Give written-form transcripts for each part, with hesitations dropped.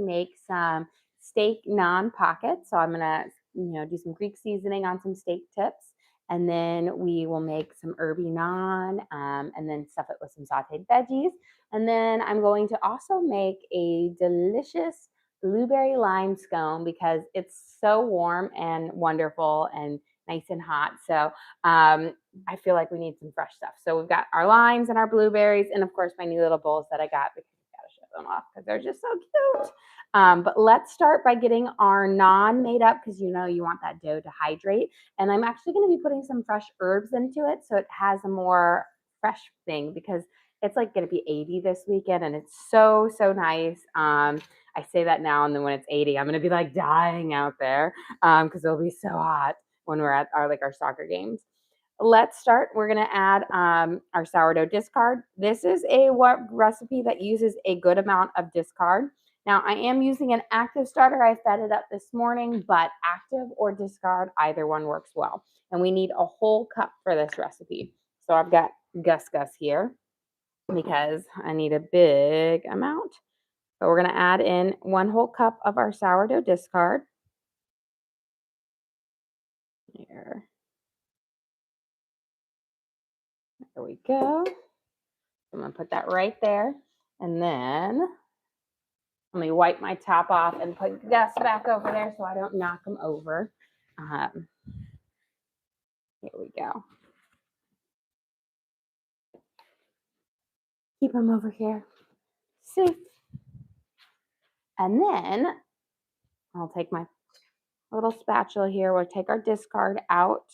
make some steak naan pockets. So I'm gonna, do some Greek seasoning on some steak tips. And then we will make some herby naan and then stuff it with some sauteed veggies. And then I'm going to also make a delicious blueberry lime scone because it's so warm and wonderful and nice and hot. So I feel like we need some fresh stuff. So we've got our limes and our blueberries, and of course my new little bowls that I got because I gotta show them off because they're just so cute. But let's start by getting our naan made up because you want that dough to hydrate. And I'm actually going to be putting some fresh herbs into it so it has a more fresh thing because it's like going to be 80 this weekend and it's so, so nice. I say that now, and then when it's 80, I'm going to be like dying out there because it'll be so hot when we're at our soccer games. Let's start. We're going to add our sourdough discard. This is a recipe that uses a good amount of discard. Now, I am using an active starter. I fed it up this morning, but active or discard, either one works well. And we need a whole cup for this recipe. So I've got Gus here because I need a big amount. So we're going to add in 1 whole cup of our sourdough discard. Here. There we go. I'm going to put that right there. And then let me wipe my top off and put Gus back over there so I don't knock him over. Here we go. Keep him over here. Safe. And then I'll take my little spatula here. We'll take our discard out.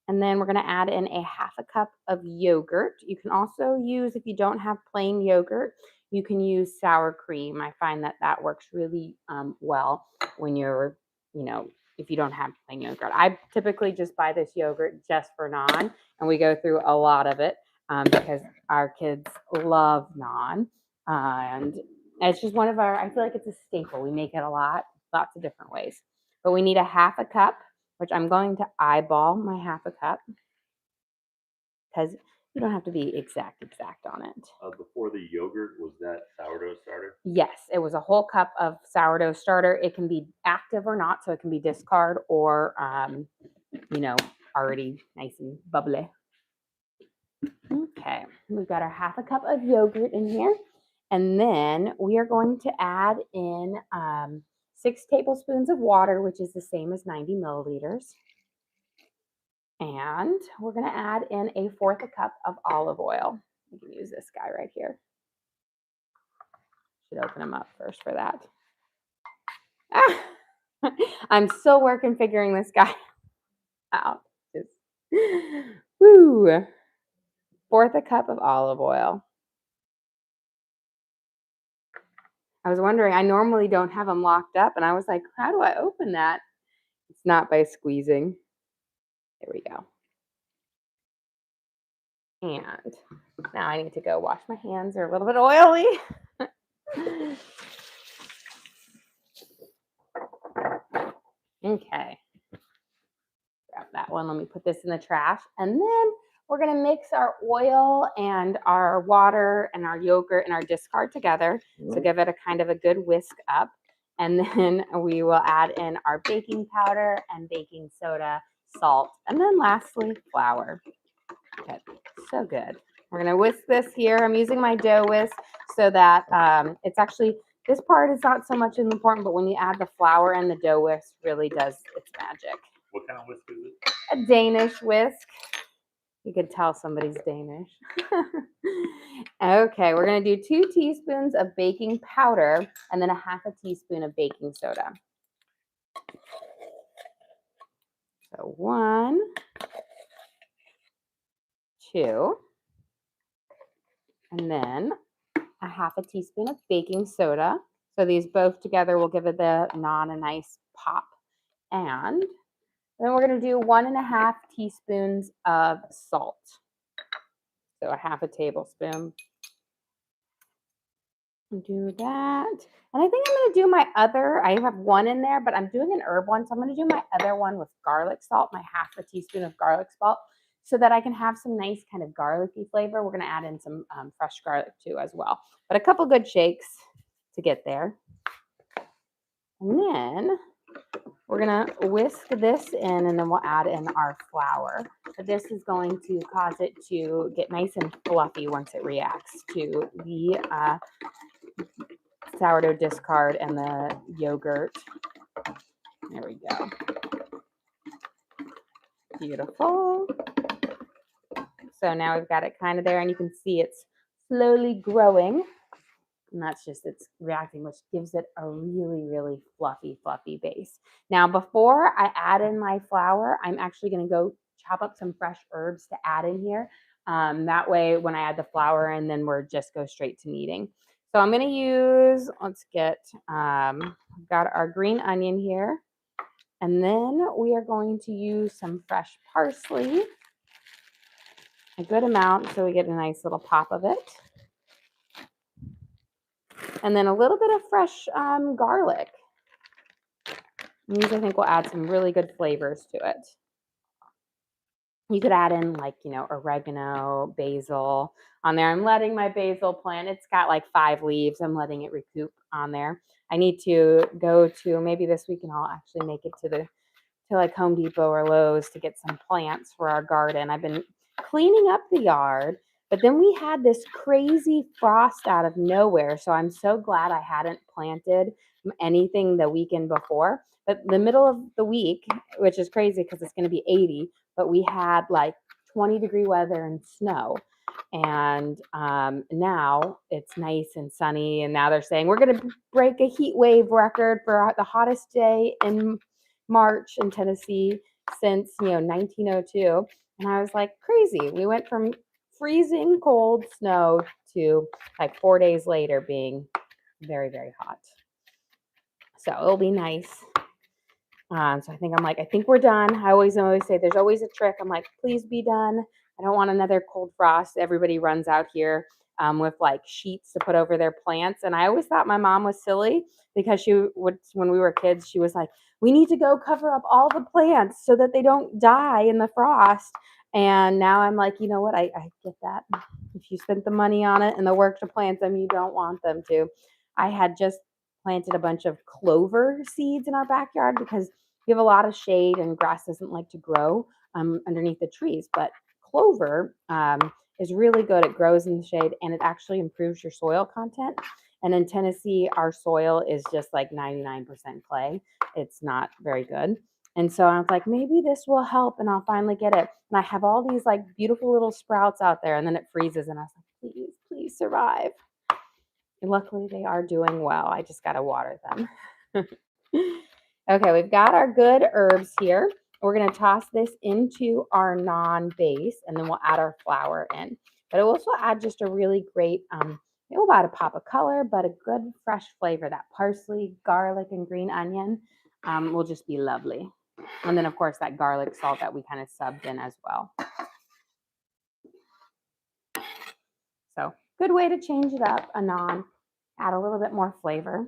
And then we're going to add in a 1/2 cup of yogurt. You can also use, if you don't have plain yogurt, you can use sour cream. I find that works really well when you're, if you don't have plain yogurt. I typically just buy this yogurt just for naan, and we go through a lot of it because our kids love naan. And it's just one of I feel like it's a staple. We make it a lot, lots of different ways. But we need a 1/2 cup, which I'm going to eyeball my 1/2 cup because you don't have to be exact on it. Before the yogurt, was that sourdough starter? Yes, it was a whole cup of sourdough starter. It can be active or not, so it can be discard or, already nice and bubbly. Okay, we've got our 1/2 cup of yogurt in here. And then we are going to add in 6 tablespoons of water, which is the same as 90 milliliters. And we're going to add in a 1/4 cup of olive oil. You can use this guy right here. Should open him up first for that. I'm still working figuring this guy out. Woo! 1/4 cup of olive oil. I was wondering, I normally don't have them locked up, and I was like, how do I open that? It's not by squeezing. There we go. And now I need to go wash my hands. They're a little bit oily. Okay. Grab that one. Let me put this in the trash. And then we're going to mix our oil and our water and our yogurt and our discard together. So give it a kind of a good whisk up. And then we will add in our baking powder and baking soda, salt, and then lastly, flour. Okay, so good. We're going to whisk this here. I'm using my dough whisk so that it's actually, this part is not so much important, but when you add the flour and the dough whisk, really does its magic. What kind of whisk is it? A Danish whisk. You could tell somebody's Danish. Okay, we're going to do 2 teaspoons of baking powder and then a 1/2 teaspoon of baking soda. So 1, 2, and then a 1/2 teaspoon of baking soda. So these both together will give it the naan a nice pop. And then we're going to do 1 1/2 teaspoons of salt. So a 1/2 tablespoon. Do that. And I think I'm going to do my other, I have 1 in there, but I'm doing an herb one. So I'm going to do my other one with garlic salt, my 1/2 teaspoon of garlic salt, so that I can have some nice kind of garlicky flavor. We're going to add in some fresh garlic too as well. But a couple good shakes to get there. And then we're gonna whisk this in and then we'll add in our flour. But this is going to cause it to get nice and fluffy once it reacts to the sourdough discard and the yogurt. There we go. Beautiful. So now we've got it kind of there and you can see it's slowly growing. And that's just it's reacting, which gives it a really, really fluffy base. Now, before I add in my flour, I'm actually going to go chop up some fresh herbs to add in here. That way, when I add the flour and then we're just go straight to kneading. So I'm going to use, let's get, we've got our green onion here. And then we are going to use some fresh parsley, a good amount so we get a nice little pop of it. And then a little bit of fresh garlic. These I think will add some really good flavors to it. You could add in like, oregano, basil on there. I'm letting my basil plant, it's got like 5 leaves. I'm letting it recoup on there. I need to go to maybe this week and I'll actually make it to like Home Depot or Lowe's to get some plants for our garden. I've been cleaning up the yard, but then we had this crazy frost out of nowhere. So I'm so glad I hadn't planted anything the weekend before. But the middle of the week, which is crazy because it's going to be 80, but we had like 20-degree weather and snow. And now it's nice and sunny. And now they're saying we're going to break a heat wave record for the hottest day in March in Tennessee since 1902. And I was like, crazy. We went from freezing cold snow to like 4 days later being very, very hot. So it'll be nice. So I think we're done. I always say there's always a trick. I'm like, please be done. I don't want another cold frost. Everybody runs out here with like sheets to put over their plants. And I always thought my mom was silly because she would, when we were kids, she was like, we need to go cover up all the plants so that they don't die in the frost. And now I'm like, you know what? I get that. If you spent the money on it and the work to plant them, you don't want them to. I had just planted a bunch of clover seeds in our backyard because we have a lot of shade and grass doesn't like to grow underneath the trees. But clover is really good. It grows in the shade and it actually improves your soil content. And in Tennessee, our soil is just like 99% clay. It's not very good. And so I was like, maybe this will help and I'll finally get it. And I have all these like beautiful little sprouts out there and then it freezes and I was like, please survive. And luckily they are doing well. I just got to water them. Okay, we've got our good herbs here. We're going to toss this into our naan base and then we'll add our flour in. But it will also add just a really great, it will add a pop of color, but a good fresh flavor. That parsley, garlic, and green onion will just be lovely. And then, of course, that garlic salt that we kind of subbed in as well. So good way to change it up, a naan, add a little bit more flavor.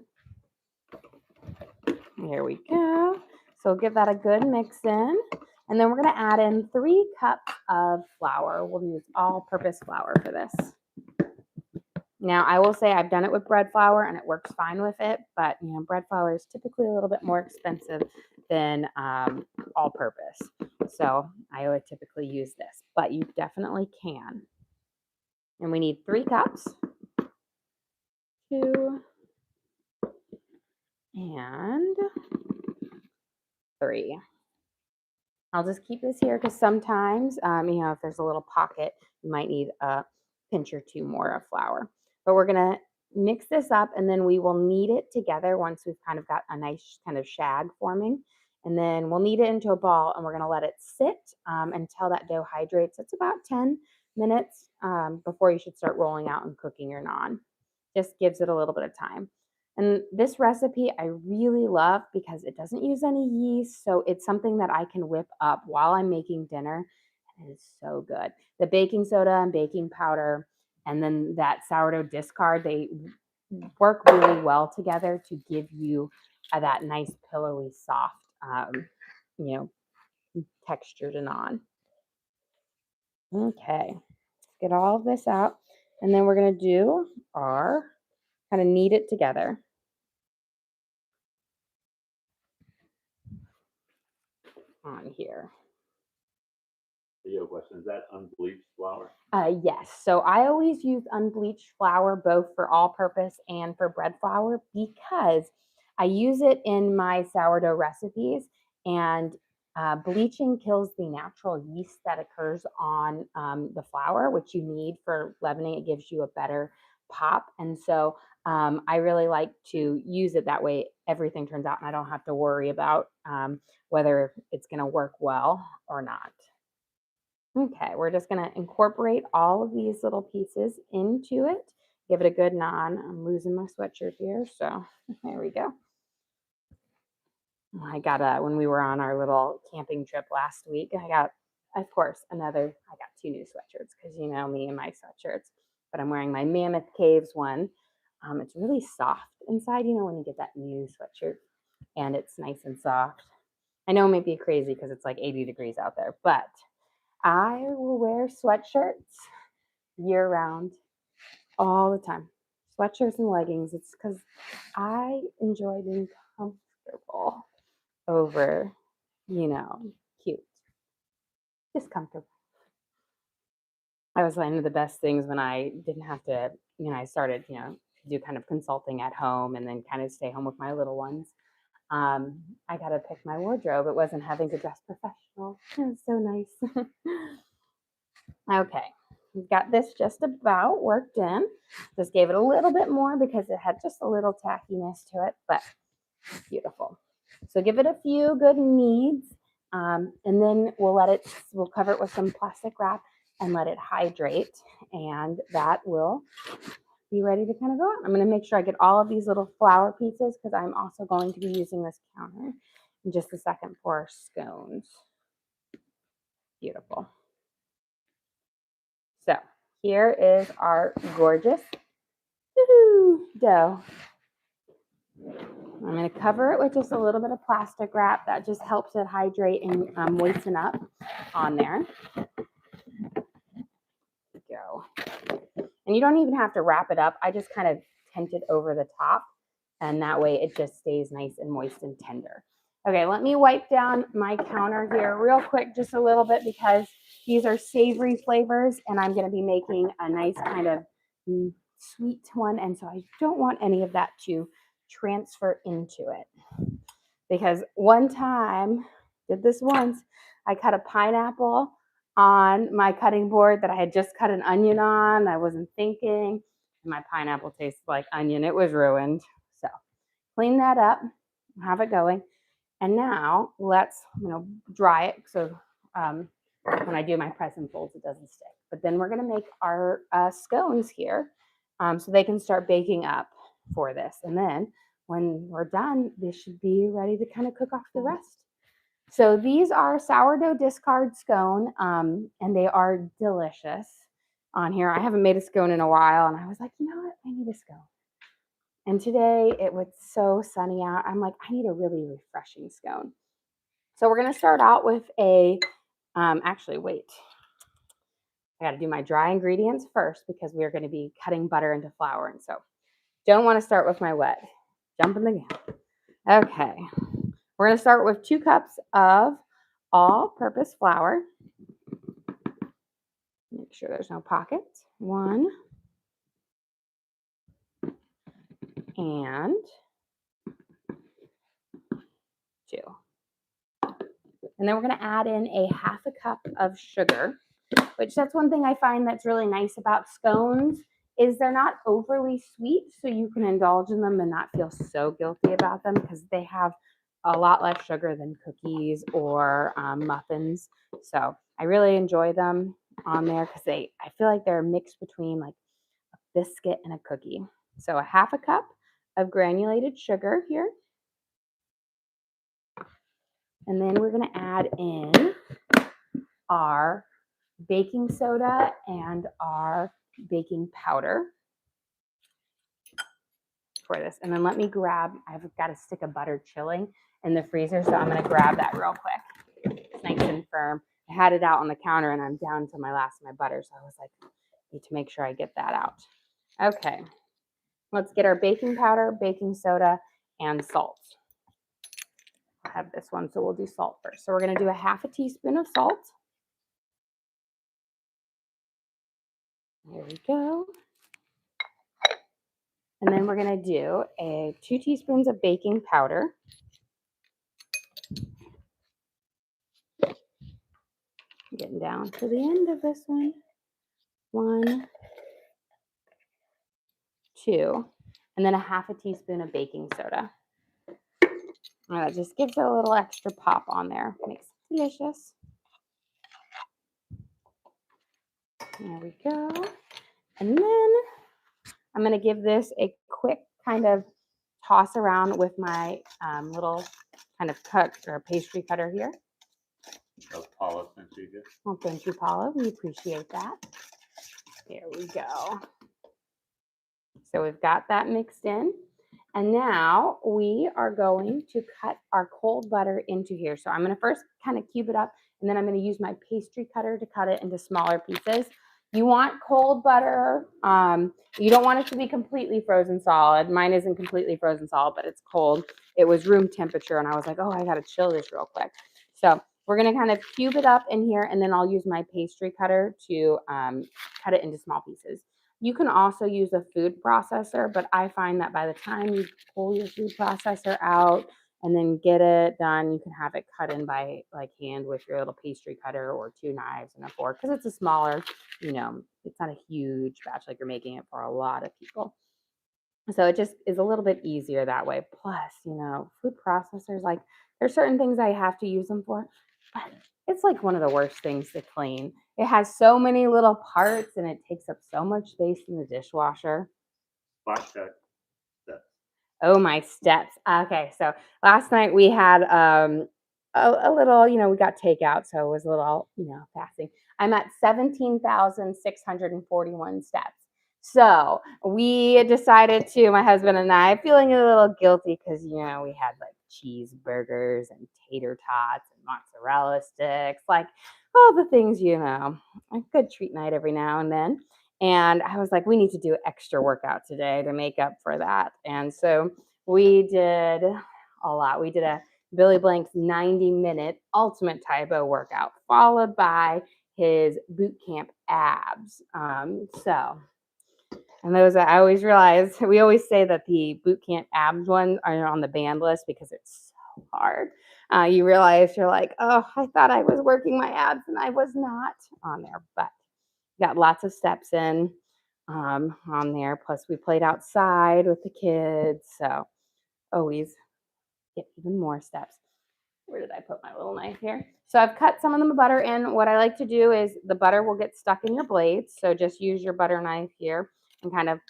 Here we go. So give that a good mix in. And then we're going to add in 3 cups of flour. We'll use all-purpose flour for this. Now, I will say I've done it with bread flour and it works fine with it, but bread flour is typically a little bit more expensive than all-purpose. So I would typically use this, but you definitely can. And we need 3 cups. 2 and 3. I'll just keep this here because sometimes, if there's a little pocket, you might need a pinch or 2 more of flour. But we're going to mix this up and then we will knead it together once we've kind of got a nice kind of shag forming. And then we'll knead it into a ball and we're going to let it sit until that dough hydrates. It's about 10 minutes before you should start rolling out and cooking your naan. Just gives it a little bit of time. And this recipe I really love because it doesn't use any yeast. So it's something that I can whip up while I'm making dinner. And it is so good. The baking soda and baking powder and then that sourdough discard, they work really well together to give you that nice pillowy, soft, texture to naan. Okay, let's get all of this out. And then we're going to do our kind of knead it together. on here. Video question, is that unbleached flour? Yes. So I always use unbleached flour both for all purpose and for bread flour because I use it in my sourdough recipes, and bleaching kills the natural yeast that occurs on the flour, which you need for leavening. It gives you a better pop. And so I really like to use it that way. Everything turns out, and I don't have to worry about whether it's going to work well or not. Okay, we're just gonna incorporate all of these little pieces into it. Give it a good nod. I'm losing my sweatshirt here, so there we go. I got when we were on our little camping trip last week, I got, of course, I got two new sweatshirts because you know me and my sweatshirts, but I'm wearing my Mammoth Caves one. It's really soft inside, you know, when you get that new sweatshirt and it's nice and soft. I know it may be crazy because it's like 80 degrees out there, but I will wear sweatshirts year round all the time. Sweatshirts and leggings. It's because I enjoy being comfortable over, cute. Just comfortable. I was one of the best things when I didn't have to, I started, to do kind of consulting at home and then kind of stay home with my little ones. I got to pick my wardrobe. It wasn't having to dress professional. It was so nice. Okay, we've got this just about worked in. Just gave it a little bit more because it had just a little tackiness to it, but beautiful. So give it a few good kneads, and then we'll cover it with some plastic wrap and let it hydrate, and that will be ready to kind of go out. I'm going to make sure I get all of these little flour pieces because I'm also going to be using this counter in just a second for scones. Beautiful. So here is our gorgeous dough. I'm going to cover it with just a little bit of plastic wrap. That just helps it hydrate and moisten up on there. Go. And you don't even have to wrap it up. I just kind of tent it over the top, and that way it just stays nice and moist and tender. Okay, let me wipe down my counter here real quick, just a little bit, because these are savory flavors, and I'm going to be making a nice kind of sweet one, and so I don't want any of that to transfer into it. Because one time, did this once, I cut a pineapple on my cutting board that I had just cut an onion on. I wasn't thinking. My pineapple tasted like onion. It was ruined. So clean that up, have it going. And now let's, dry it so when I do my press and folds, it doesn't stick. But then we're going to make our scones here so they can start baking up for this. And then when we're done, they should be ready to kind of cook off the rest. So these are sourdough discard scone, and they are delicious on here. I haven't made a scone in a while, and I was like, you know what? I need a scone. And today it was so sunny out. I'm like, I need a really refreshing scone. So we're going to start out with a, actually, wait. I got to do my dry ingredients first because we are going to be cutting butter into flour. And so don't want to start with my wet. Jumping the gun. Okay. We're going to start with 2 cups of all-purpose flour. Make sure there's no pockets. 1 and 2. And then we're going to add in a 1/2 cup of sugar, which that's one thing I find that's really nice about scones is they're not overly sweet, so you can indulge in them and not feel so guilty about them because they have a lot less sugar than cookies or muffins. So I really enjoy them on there because I feel like they're a mix between like a biscuit and a cookie. So a 1/2 cup of granulated sugar here. And then we're going to add in our baking soda and our baking powder for this. And then let me grab, I've got a stick of butter chilling in the freezer, so I'm going to grab that real quick. It's nice and firm. I had it out on the counter and I'm down to my last of my butter, so I was like, need to make sure I get that out. Okay, let's get our baking powder, baking soda, and salt. have this one, so we'll do salt first. So we're going to do a half a teaspoon of salt. There we go. And then we're going to do 2 teaspoons of baking powder. Getting down to the end of this one. 1, 2, and then a half a teaspoon of baking soda. And that just gives it a little extra pop on there. Makes it delicious. There we go. And then I'm going to give this a quick kind of toss around with my little kind of cut or pastry cutter here. Paula sent you here. Well, thank you, Paula. We appreciate that. There we go. So we've got that mixed in. And now we are going to cut our cold butter into here. So I'm going to first kind of cube it up, and then I'm going to use my pastry cutter to cut it into smaller pieces. You want cold butter. You don't want it to be completely frozen solid. Mine isn't completely frozen solid, but it's cold. It was room temperature, and I was like, oh, I got to chill this real quick. So we're going to kind of cube it up in here, and then I'll use my pastry cutter to cut it into small pieces. You can also use a food processor, but I find that by the time you pull your food processor out and then get it done, you can have it cut in by like hand with your little pastry cutter or 2 knives and a fork, because it's a smaller, it's not a huge batch like you're making it for a lot of people. So it just is a little bit easier that way. Plus, food processors, like there's certain things I have to use them for, but it's like one of the worst things to clean. It has so many little parts and it takes up so much space in the dishwasher. Flash check. Steps. Oh, my steps. Okay, so last night we had a little, we got takeout, so it was a little, fasting. I'm at 17,641 steps. So we decided to, my husband and I, feeling a little guilty because, we had like cheeseburgers and tater tots and mozzarella sticks, like all the things, a good treat night every now and then. And I was like, we need to do extra workout today to make up for that. And so we did a lot. We did a Billy Blank's 90-minute ultimate typo workout, followed by his boot camp abs. And those, I always realize, we always say that the boot camp abs ones are on the banned list because it's so hard. You realize you're like, oh, I thought I was working my abs and I was not on there, but got lots of steps in on there. Plus we played outside with the kids. So always get even more steps. Where did I put my little knife here? So I've cut some of the butter in. What I like to do is the butter will get stuck in your blades. So just use your butter knife here and kind of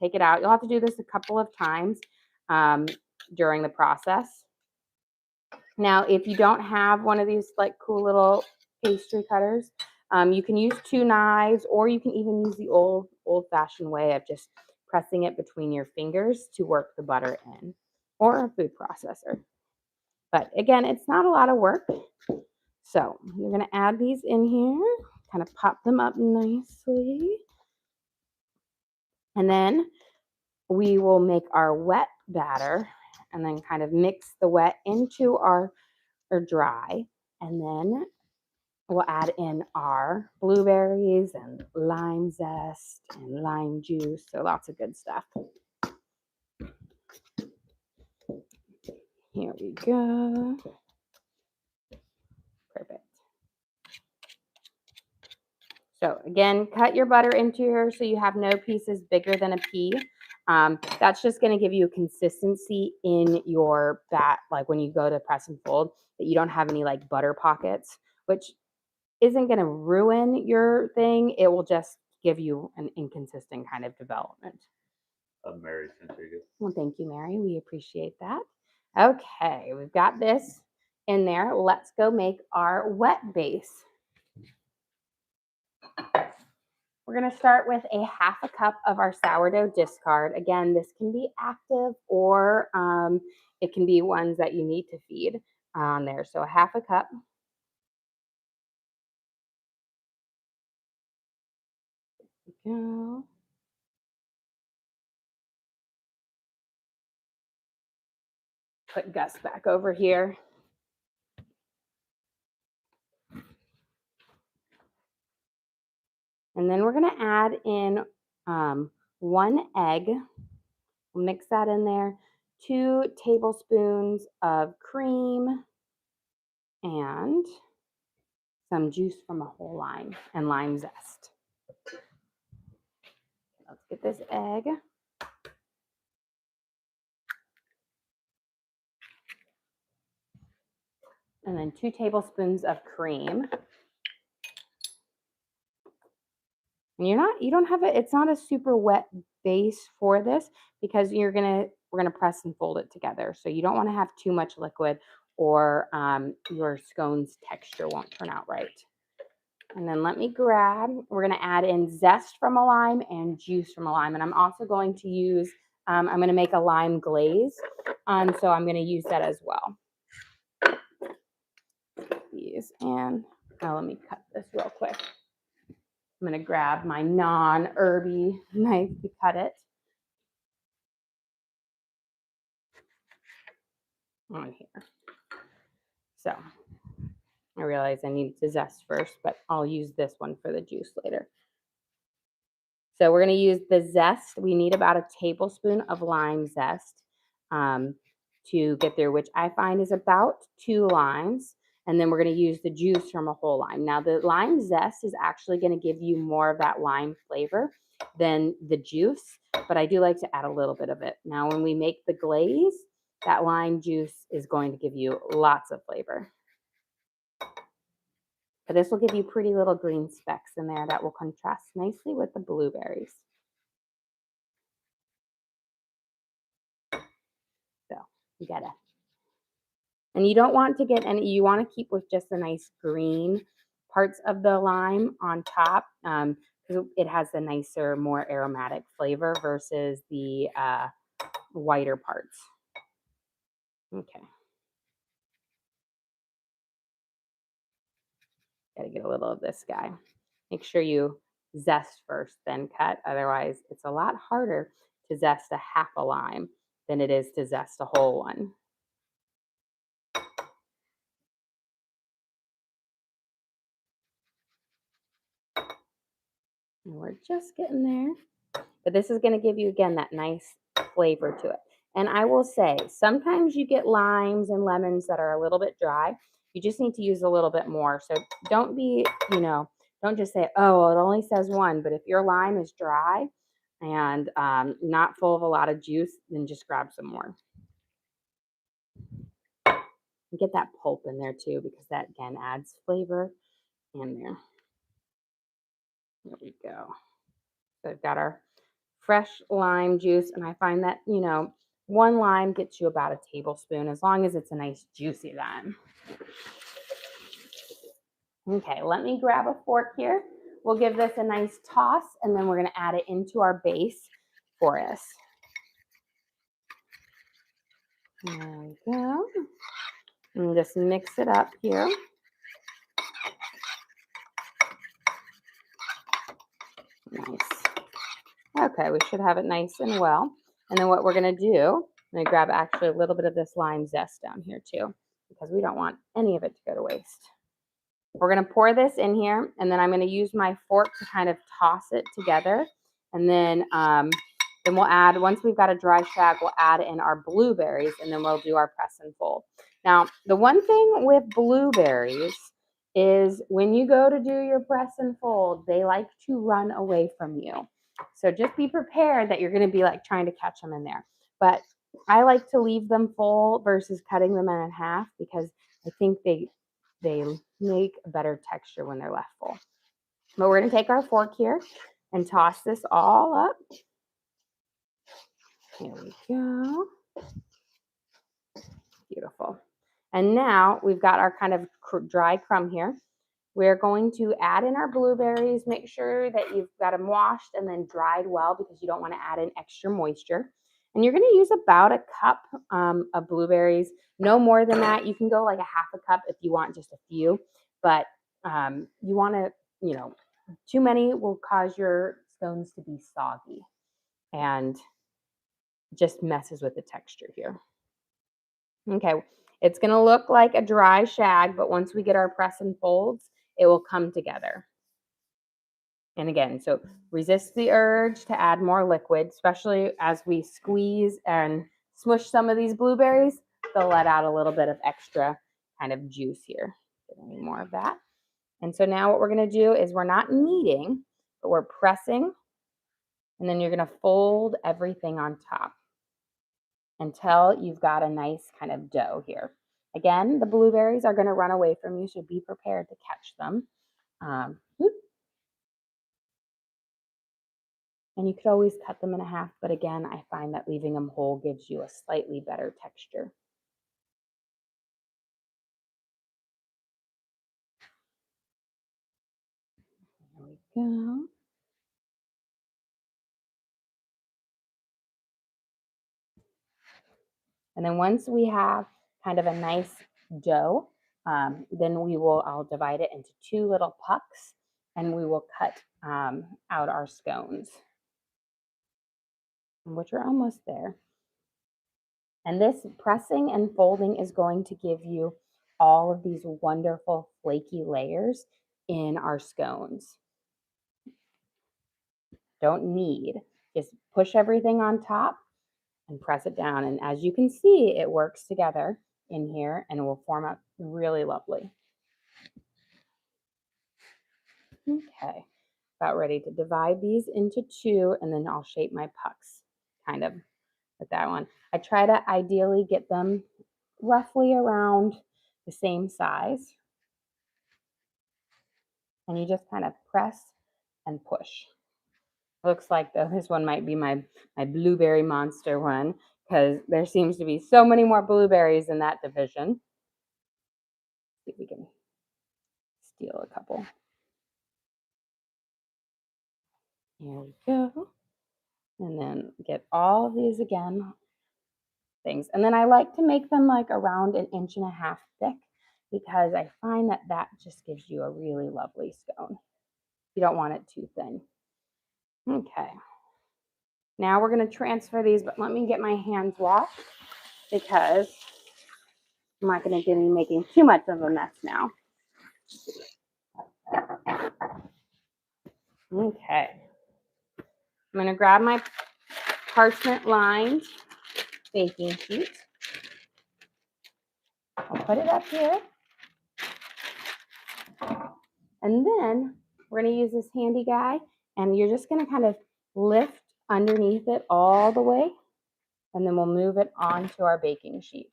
take it out. You'll have to do this a couple of times during the process. Now, if you don't have one of these like cool little pastry cutters, you can use 2 knives, or you can even use the old-fashioned way of just pressing it between your fingers to work the butter in, or a food processor. But again, it's not a lot of work. So you're going to add these in here, kind of pop them up nicely. And then we will make our wet batter and then kind of mix the wet into our dry. And then we'll add in our blueberries and lime zest and lime juice. So lots of good stuff. Here we go. Perfect. So again, cut your butter into here so you have no pieces bigger than a pea. That's just going to give you consistency in your bat, like when you go to press and fold, that you don't have any like butter pockets, which isn't going to ruin your thing. It will just give you an inconsistent kind of development. Mary sent you. Well, thank you, Mary. We appreciate that. Okay, we've got this in there. Let's go make our wet base. We're going to start with a half a cup of our sourdough discard. Again, this can be active or it can be ones that you need to feed on there. So a half a cup. There we go. put Gus back over here. And then we're going to add in 1 egg. We'll mix that in there. 2 tablespoons of cream and some juice from a whole lime and lime zest. Let's get this egg. And then 2 tablespoons of cream. And you don't have it, it's not a super wet base for this because we're gonna press and fold it together. So you don't want to have too much liquid or your scones texture won't turn out right. And then we're gonna add in zest from a lime and juice from a lime. And I'm also going to use, I'm gonna make a lime glaze. So I'm gonna use that as well. These and now let me cut this real quick. I'm going to grab my non-herby knife to cut it. On here. So I realize I need to zest first, but I'll use this one for the juice later. So we're going to use the zest. We need about a tablespoon of lime zest to get there, which I find is about 2 limes. And then we're going to use the juice from a whole lime. Now, the lime zest is actually going to give you more of that lime flavor than the juice, but I do like to add a little bit of it. Now, when we make the glaze, that lime juice is going to give you lots of flavor. But this will give you pretty little green specks in there that will contrast nicely with the blueberries. So you get it. And you don't want to get any, you want to keep with just the nice green parts of the lime on top because it has the nicer, more aromatic flavor versus the whiter parts. Okay. Got to get a little of this guy. Make sure you zest first, then cut. Otherwise, it's a lot harder to zest a half a lime than it is to zest a whole one. And we're just getting there. But this is going to give you, again, that nice flavor to it. And I will say, sometimes you get limes and lemons that are a little bit dry. You just need to use a little bit more. So don't be, don't just say, oh, well, it only says 1. But if your lime is dry and not full of a lot of juice, then just grab some more. And get that pulp in there too, because that, again, adds flavor in there. There we go. So I've got our fresh lime juice, and I find that, 1 lime gets you about a tablespoon as long as it's a nice juicy lime. Okay, let me grab a fork here. We'll give this a nice toss, and then we're going to add it into our base for us. There we go. And just mix it up here. Nice. Okay, we should have it nice and well. And then what we're going to do, I'm going to grab actually a little bit of this lime zest down here too, because we don't want any of it to go to waste. We're going to pour this in here, and then I'm going to use my fork to kind of toss it together. And then we'll add, once we've got a dry shag, we'll add in our blueberries, and then we'll do our press and fold. Now, the one thing with blueberries is when you go to do your press and fold, they like to run away from you. So just be prepared that you're going to be like trying to catch them in there. But I like to leave them full versus cutting them in half because I think they make a better texture when they're left full. But we're going to take our fork here and toss this all up. Here we go. Beautiful. And now we've got our kind of dry crumb here. We're going to add in our blueberries. Make sure that you've got them washed and then dried well because you don't want to add in extra moisture. And you're going to use about a cup of blueberries. No more than that. You can go like a half a cup if you want just a few. But you want to, too many will cause your scones to be soggy and just messes with the texture here. Okay, it's gonna look like a dry shag, but once we get our press and folds, it will come together. And again, so resist the urge to add more liquid, especially as we squeeze and smush some of these blueberries. They'll let out a little bit of extra kind of juice here. Get any more of that. And so now what we're going to do is we're not kneading, but we're pressing. And then you're going to fold everything on top until you've got a nice kind of dough here. Again, the blueberries are going to run away from you, so be prepared to catch them. And you could always cut them in half, but again, I find that leaving them whole gives you a slightly better texture. There we go. And then once we have kind of a nice dough, then I'll divide it into two little pucks and we will cut out our scones, which are almost there. And this pressing and folding is going to give you all of these wonderful flaky layers in our scones. Don't knead, just push everything on top and press it down. And as you can see, it works together in here and it will form up really lovely. Okay, about ready to divide these into two, and then I'll shape my pucks kind of with that one. I try to ideally get them roughly around the same size. And you just kind of press and push. Looks like this one might be my blueberry monster one because there seems to be so many more blueberries in that division. See if we can steal a couple. Here we go. And then get all of these again things. And then I like to make them like around 1.5 inches thick because I find that that just gives you a really lovely scone. You don't want it too thin. Okay. Now we're going to transfer these, but let me get my hands washed because I'm not going to be making too much of a mess now. Okay. I'm going to grab my parchment lined baking sheet. I'll put it up here. And then we're going to use this handy guy, and you're just going to kind of lift underneath it all the way, and then we'll move it onto our baking sheet.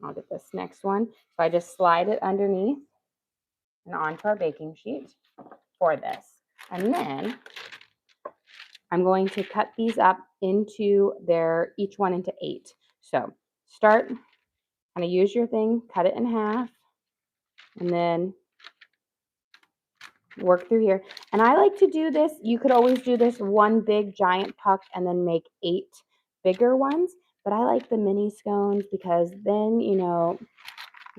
I'll get this next one. So I just slide it underneath and onto our baking sheet for this. And then I'm going to cut these up into each one into 8. So start, kind of use your thing, cut it in half, and then work through here. And I like to do this. You could always do this one big giant puck and then make 8 bigger ones. But I like the mini scones because then, you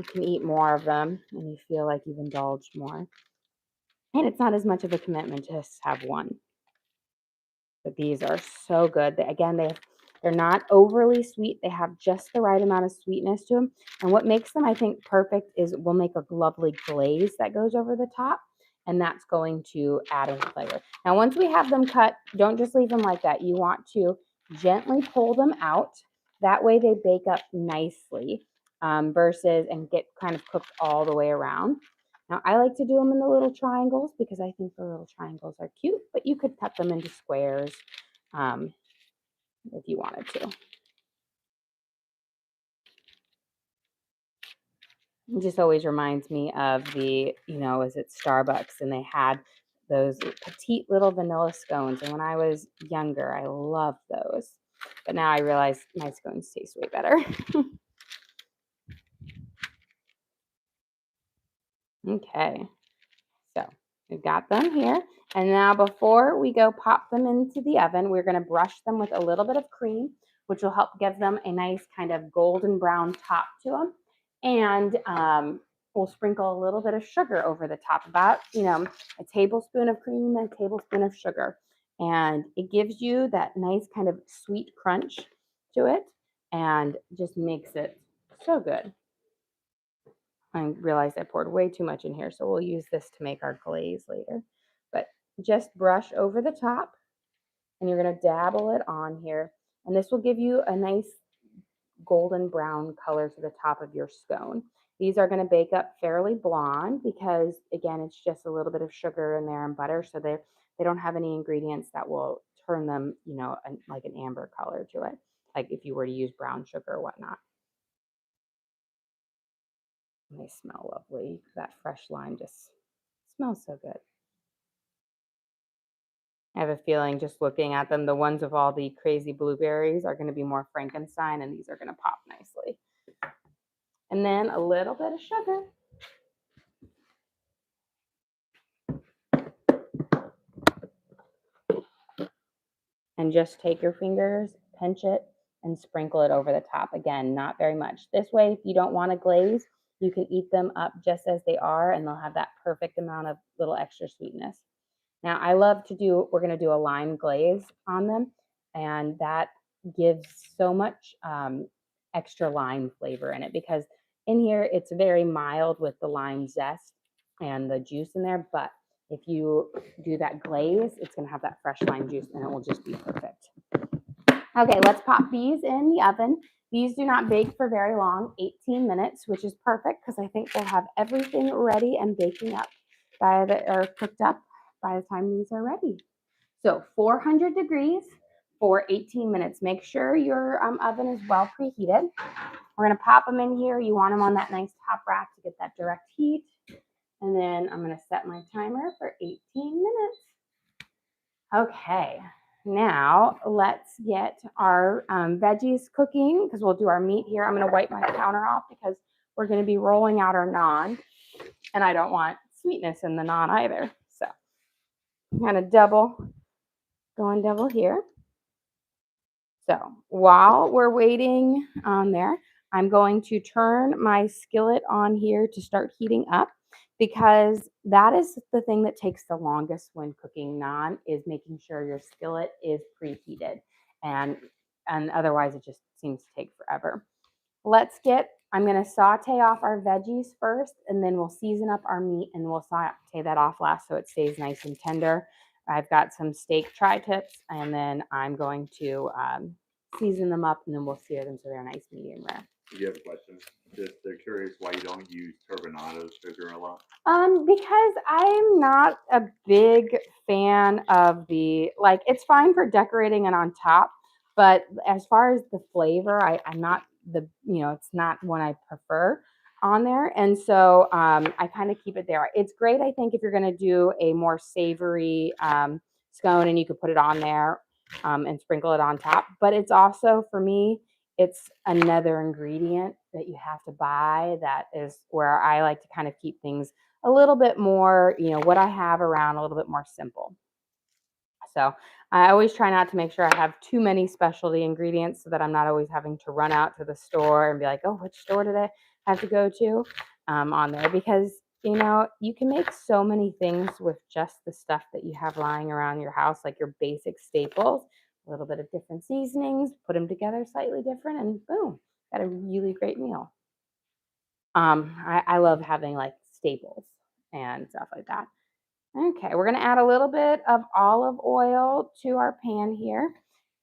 can eat more of them and you feel like you've indulged more. And it's not as much of a commitment to just have one. But these are so good. They're not overly sweet. They have just the right amount of sweetness to them. And what makes them, I think, perfect is we'll make a lovely glaze that goes over the top. And that's going to add in flavor. Now, once we have them cut, don't just leave them like that. You want to gently pull them out. That way they bake up nicely versus and get kind of cooked all the way around. Now, I like to do them in the little triangles because I think the little triangles are cute, but you could cut them into squares if you wanted to. It just always reminds me of is it Starbucks, and they had those petite little vanilla scones. And when I was younger, I loved those. But now I realize my scones taste way better. Okay, so we've got them here. And now before we go pop them into the oven, we're going to brush them with a little bit of cream, which will help give them a nice kind of golden brown top to them. And we'll sprinkle a little bit of sugar over the top, about, a tablespoon of cream and a tablespoon of sugar. And it gives you that nice kind of sweet crunch to it. and just makes it so good. I realized I poured way too much in here, so we'll use this to make our glaze later. But just brush over the top, and you're going to dabble it on here. And this will give you a nice golden brown color to the top of your scone. These are going to bake up fairly blonde because, again, it's just a little bit of sugar in there and butter, so they don't have any ingredients that will turn them, like an amber color to it, like if you were to use brown sugar or whatnot. And they smell lovely. That fresh lime just smells so good. I have a feeling just looking at them, the ones with all the crazy blueberries are going to be more Frankenstein, and these are going to pop nicely. And then a little bit of sugar. And just take your fingers, pinch it, and sprinkle it over the top. Again, not very much. This way, if you don't want to glaze, you can eat them up just as they are, and they'll have that perfect amount of little extra sweetness. Now, we're going to do a lime glaze on them, and that gives so much extra lime flavor in it because in here it's very mild with the lime zest and the juice in there. But if you do that glaze, it's going to have that fresh lime juice and it will just be perfect. Okay, let's pop these in the oven. These do not bake for very long, 18 minutes, which is perfect because I think we'll have everything ready and baking up or cooked up by the time these are ready. So 400 degrees for 18 minutes. Make sure your oven is well preheated. We're going to pop them in here. You want them on that nice top rack to get that direct heat. And then I'm going to set my timer for 18 minutes. Okay, now let's get our veggies cooking because we'll do our meat here. I'm going to wipe my counter off because we're going to be rolling out our naan, and I don't want sweetness in the naan either. So I'm going to going double here. So while we're waiting on there, I'm going to turn my skillet on here to start heating up because that is the thing that takes the longest when cooking naan is making sure your skillet is preheated and otherwise it just seems to take forever. I'm going to saute off our veggies first and then we'll season up our meat and we'll saute that off last so it stays nice and tender. I've got some steak tri-tips and then I'm going to season them up and then we'll sear them so they're nice medium rare. You have a question? Just they're curious why you don't use turbinado sugar a lot. Because I'm not a big fan of it's fine for decorating and on top, but as far as the flavor, I'm not it's not one I prefer on there. And so I kind of keep it there. It's great, I think, if you're going to do a more savory scone and you could put it on there and sprinkle it on top. But it's also, for me, it's another ingredient that you have to buy. That is where I like to kind of keep things a little bit more, what I have around a little bit more simple. So I always try not to make sure I have too many specialty ingredients so that I'm not always having to run out to the store and be like, oh, which store did I have to go to on there? Because, you can make so many things with just the stuff that you have lying around your house, like your basic staples, a little bit of different seasonings, put them together slightly different, and boom, got a really great meal. I love having like staples and stuff like that. Okay, we're going to add a little bit of olive oil to our pan here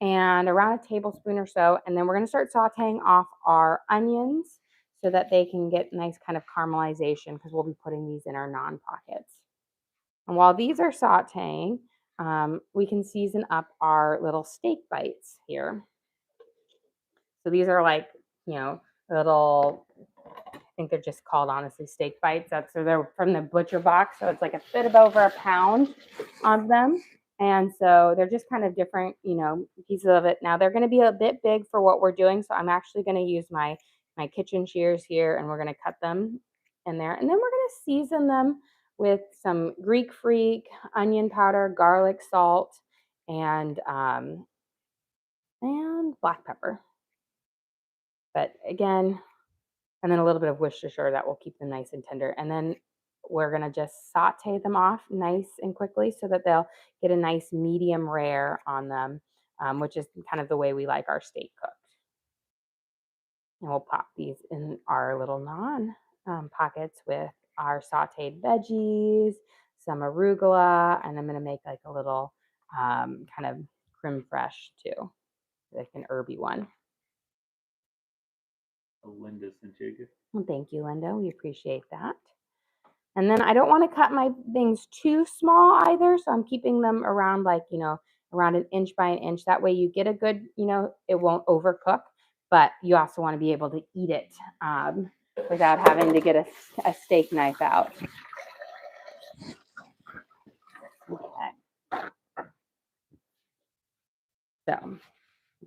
and around a tablespoon or so. And then we're going to start sauteing off our onions so that they can get nice kind of caramelization because we'll be putting these in our naan pockets. And while these are sauteing, we can season up our little steak bites here. So these are like, little, I think they're just called, honestly, steak bites. So they're from the butcher box. So it's like a bit of over a pound of them. And so they're just kind of different, pieces of it. Now they're going to be a bit big for what we're doing. So I'm actually going to use my kitchen shears here and we're going to cut them in there. And then we're going to season them with some Greek freak, onion powder, garlic salt, and black pepper. But again, and then a little bit of Worcestershire that will keep them nice and tender. And then we're going to just saute them off nice and quickly so that they'll get a nice medium rare on them, which is kind of the way we like our steak cooked. And we'll pop these in our little naan pockets with our sauteed veggies, some arugula, and I'm going to make like a little kind of creme fraiche too, like an herby one. Linda sent you a gift. Well, thank you, Linda. We appreciate that. And then I don't want to cut my things too small either. So I'm keeping them around like, around an inch by an inch. That way you get a good, it won't overcook, but you also want to be able to eat it without having to get a steak knife out. Okay. So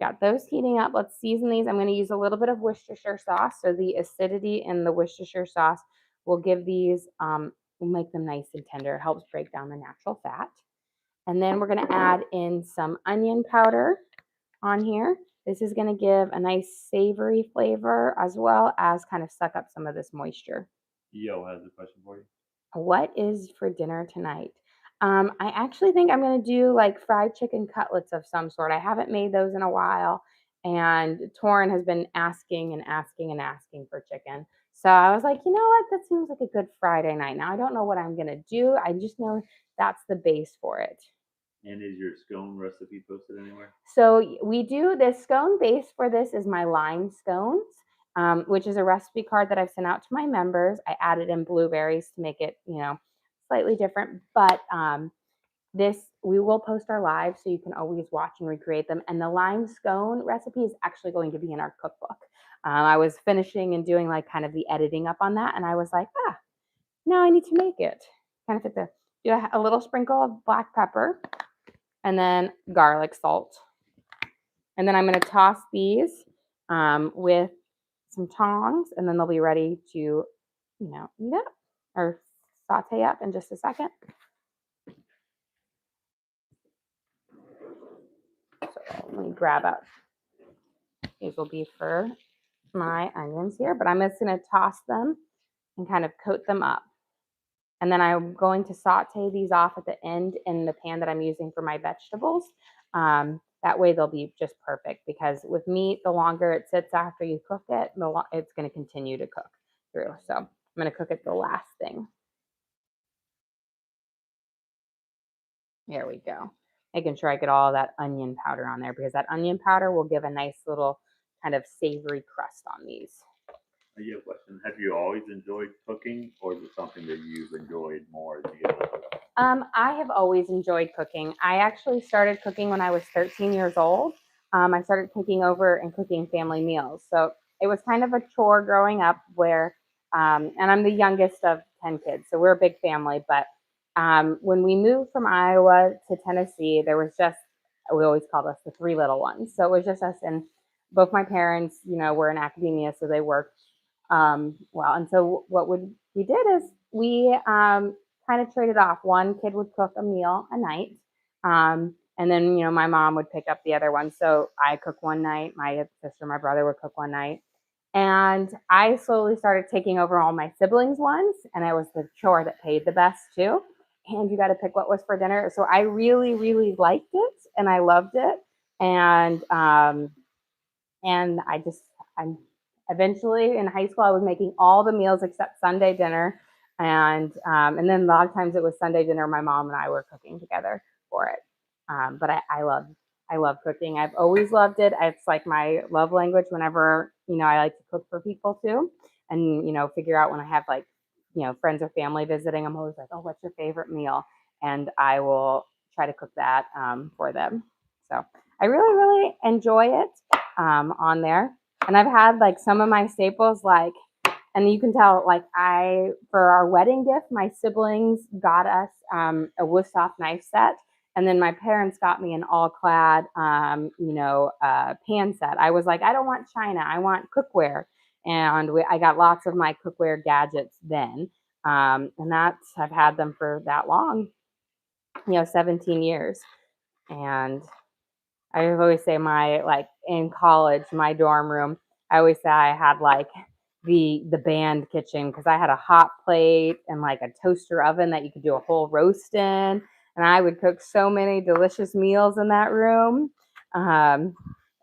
got those heating up. Let's season these. I'm going to use a little bit of Worcestershire sauce. So the acidity in the Worcestershire sauce will give these, will make them nice and tender. It helps break down the natural fat. And then we're going to add in some onion powder on here. This is going to give a nice savory flavor as well as kind of suck up some of this moisture. Yo has a question for you. What is for dinner tonight? I actually think I'm going to do like fried chicken cutlets of some sort. I haven't made those in a while. And Torrin has been asking and asking and asking for chicken. So I was like, you know what? That seems like a good Friday night. Now I don't know what I'm going to do. I just know that's the base for it. And is your scone recipe posted anywhere? So we do this scone base for this is my lime scones, which is a recipe card that I've sent out to my members. I added in blueberries to make it, slightly different. But this we will post our live so you can always watch and recreate them. And the lime scone recipe is actually going to be in our cookbook. I was finishing and doing like kind of the editing up on that, and I was like, now I need to make it. Kind of fit the do a little sprinkle of black pepper and then garlic salt. And then I'm going to toss these with some tongs, and then they'll be ready to, eat up or saute up in just a second. So let me grab up. These will be for my onions here, but I'm just going to toss them and kind of coat them up. And then I'm going to saute these off at the end in the pan that I'm using for my vegetables. That way they'll be just perfect, because with meat, the longer it sits after you cook it, it's going to continue to cook through. So I'm going to cook it the last thing. There we go. Making sure I get all that onion powder on there, because that onion powder will give a nice little kind of savory crust on these. I have a question. Have you always enjoyed cooking, or is it something that you've enjoyed more as you get older? I have always enjoyed cooking. I actually started cooking when I was 13 years old. I started taking over and cooking family meals. So it was kind of a chore growing up where, and I'm the youngest of 10 kids, so we're a big family. But when we moved from Iowa to Tennessee, there was just, we always called us the three little ones. So it was just us, and both my parents, were in academia, so they worked well. And so what we did is we kind of traded off. One kid would cook a meal a night. And then, my mom would pick up the other one. So I cook one night, my sister, my brother would cook one night. And I slowly started taking over all my siblings' ones. And it was the chore that paid the best too. And you got to pick what was for dinner. So I really, really liked it and I loved it. And I'm eventually in high school, I was making all the meals except Sunday dinner. And then a lot of times it was Sunday dinner. My mom and I were cooking together for it. But I love cooking. I've always loved it. It's like my love language. Whenever I like to cook for people too, and figure out when I have like friends or family visiting. I'm always like, oh, what's your favorite meal? And I will try to cook that for them. So I really, really enjoy it on there. And I've had like some of my staples, like, and you can tell, like, for our wedding gift, my siblings got us a Wusthof knife set. And then my parents got me an all-clad, pan set. I was like, I don't want china, I want cookware. And I got lots of my cookware gadgets then. And I've had them for that long, 17 years. And I always say in college, my dorm room, I always say I had like the band kitchen, because I had a hot plate and like a toaster oven that you could do a whole roast in. And I would cook so many delicious meals in that room.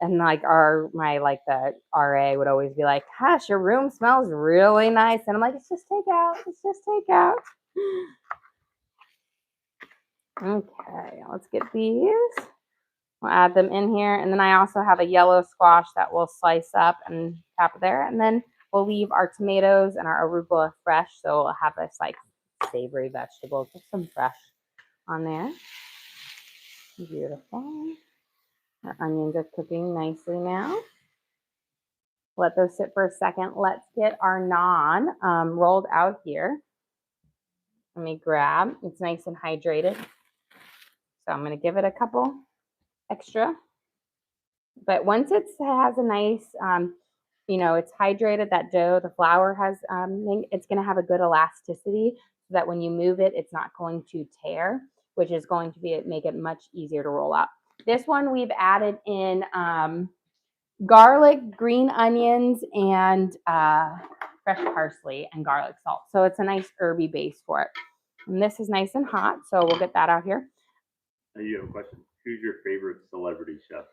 And like the RA would always be like, "Gosh, your room smells really nice," and I'm like, "It's just takeout. It's just takeout." Okay, let's get these. We'll add them in here, and then I also have a yellow squash that we'll slice up and tap there, and then we'll leave our tomatoes and our arugula fresh, so we'll have this like savory vegetables with some fresh on there. Beautiful. Our onions are cooking nicely now. Let those sit for a second. Let's get our naan rolled out here. Let me grab. It's nice and hydrated, so I'm going to give it a couple extra. But once it has a nice, it's hydrated, that dough, the flour has, it's going to have a good elasticity so that when you move it, it's not going to tear, which is going to make it much easier to roll out. This one we've added in garlic, green onions, and fresh parsley and garlic salt. So it's a nice herby base for it. And this is nice and hot, so we'll get that out here. Now you have a question. Who's your favorite celebrity chef?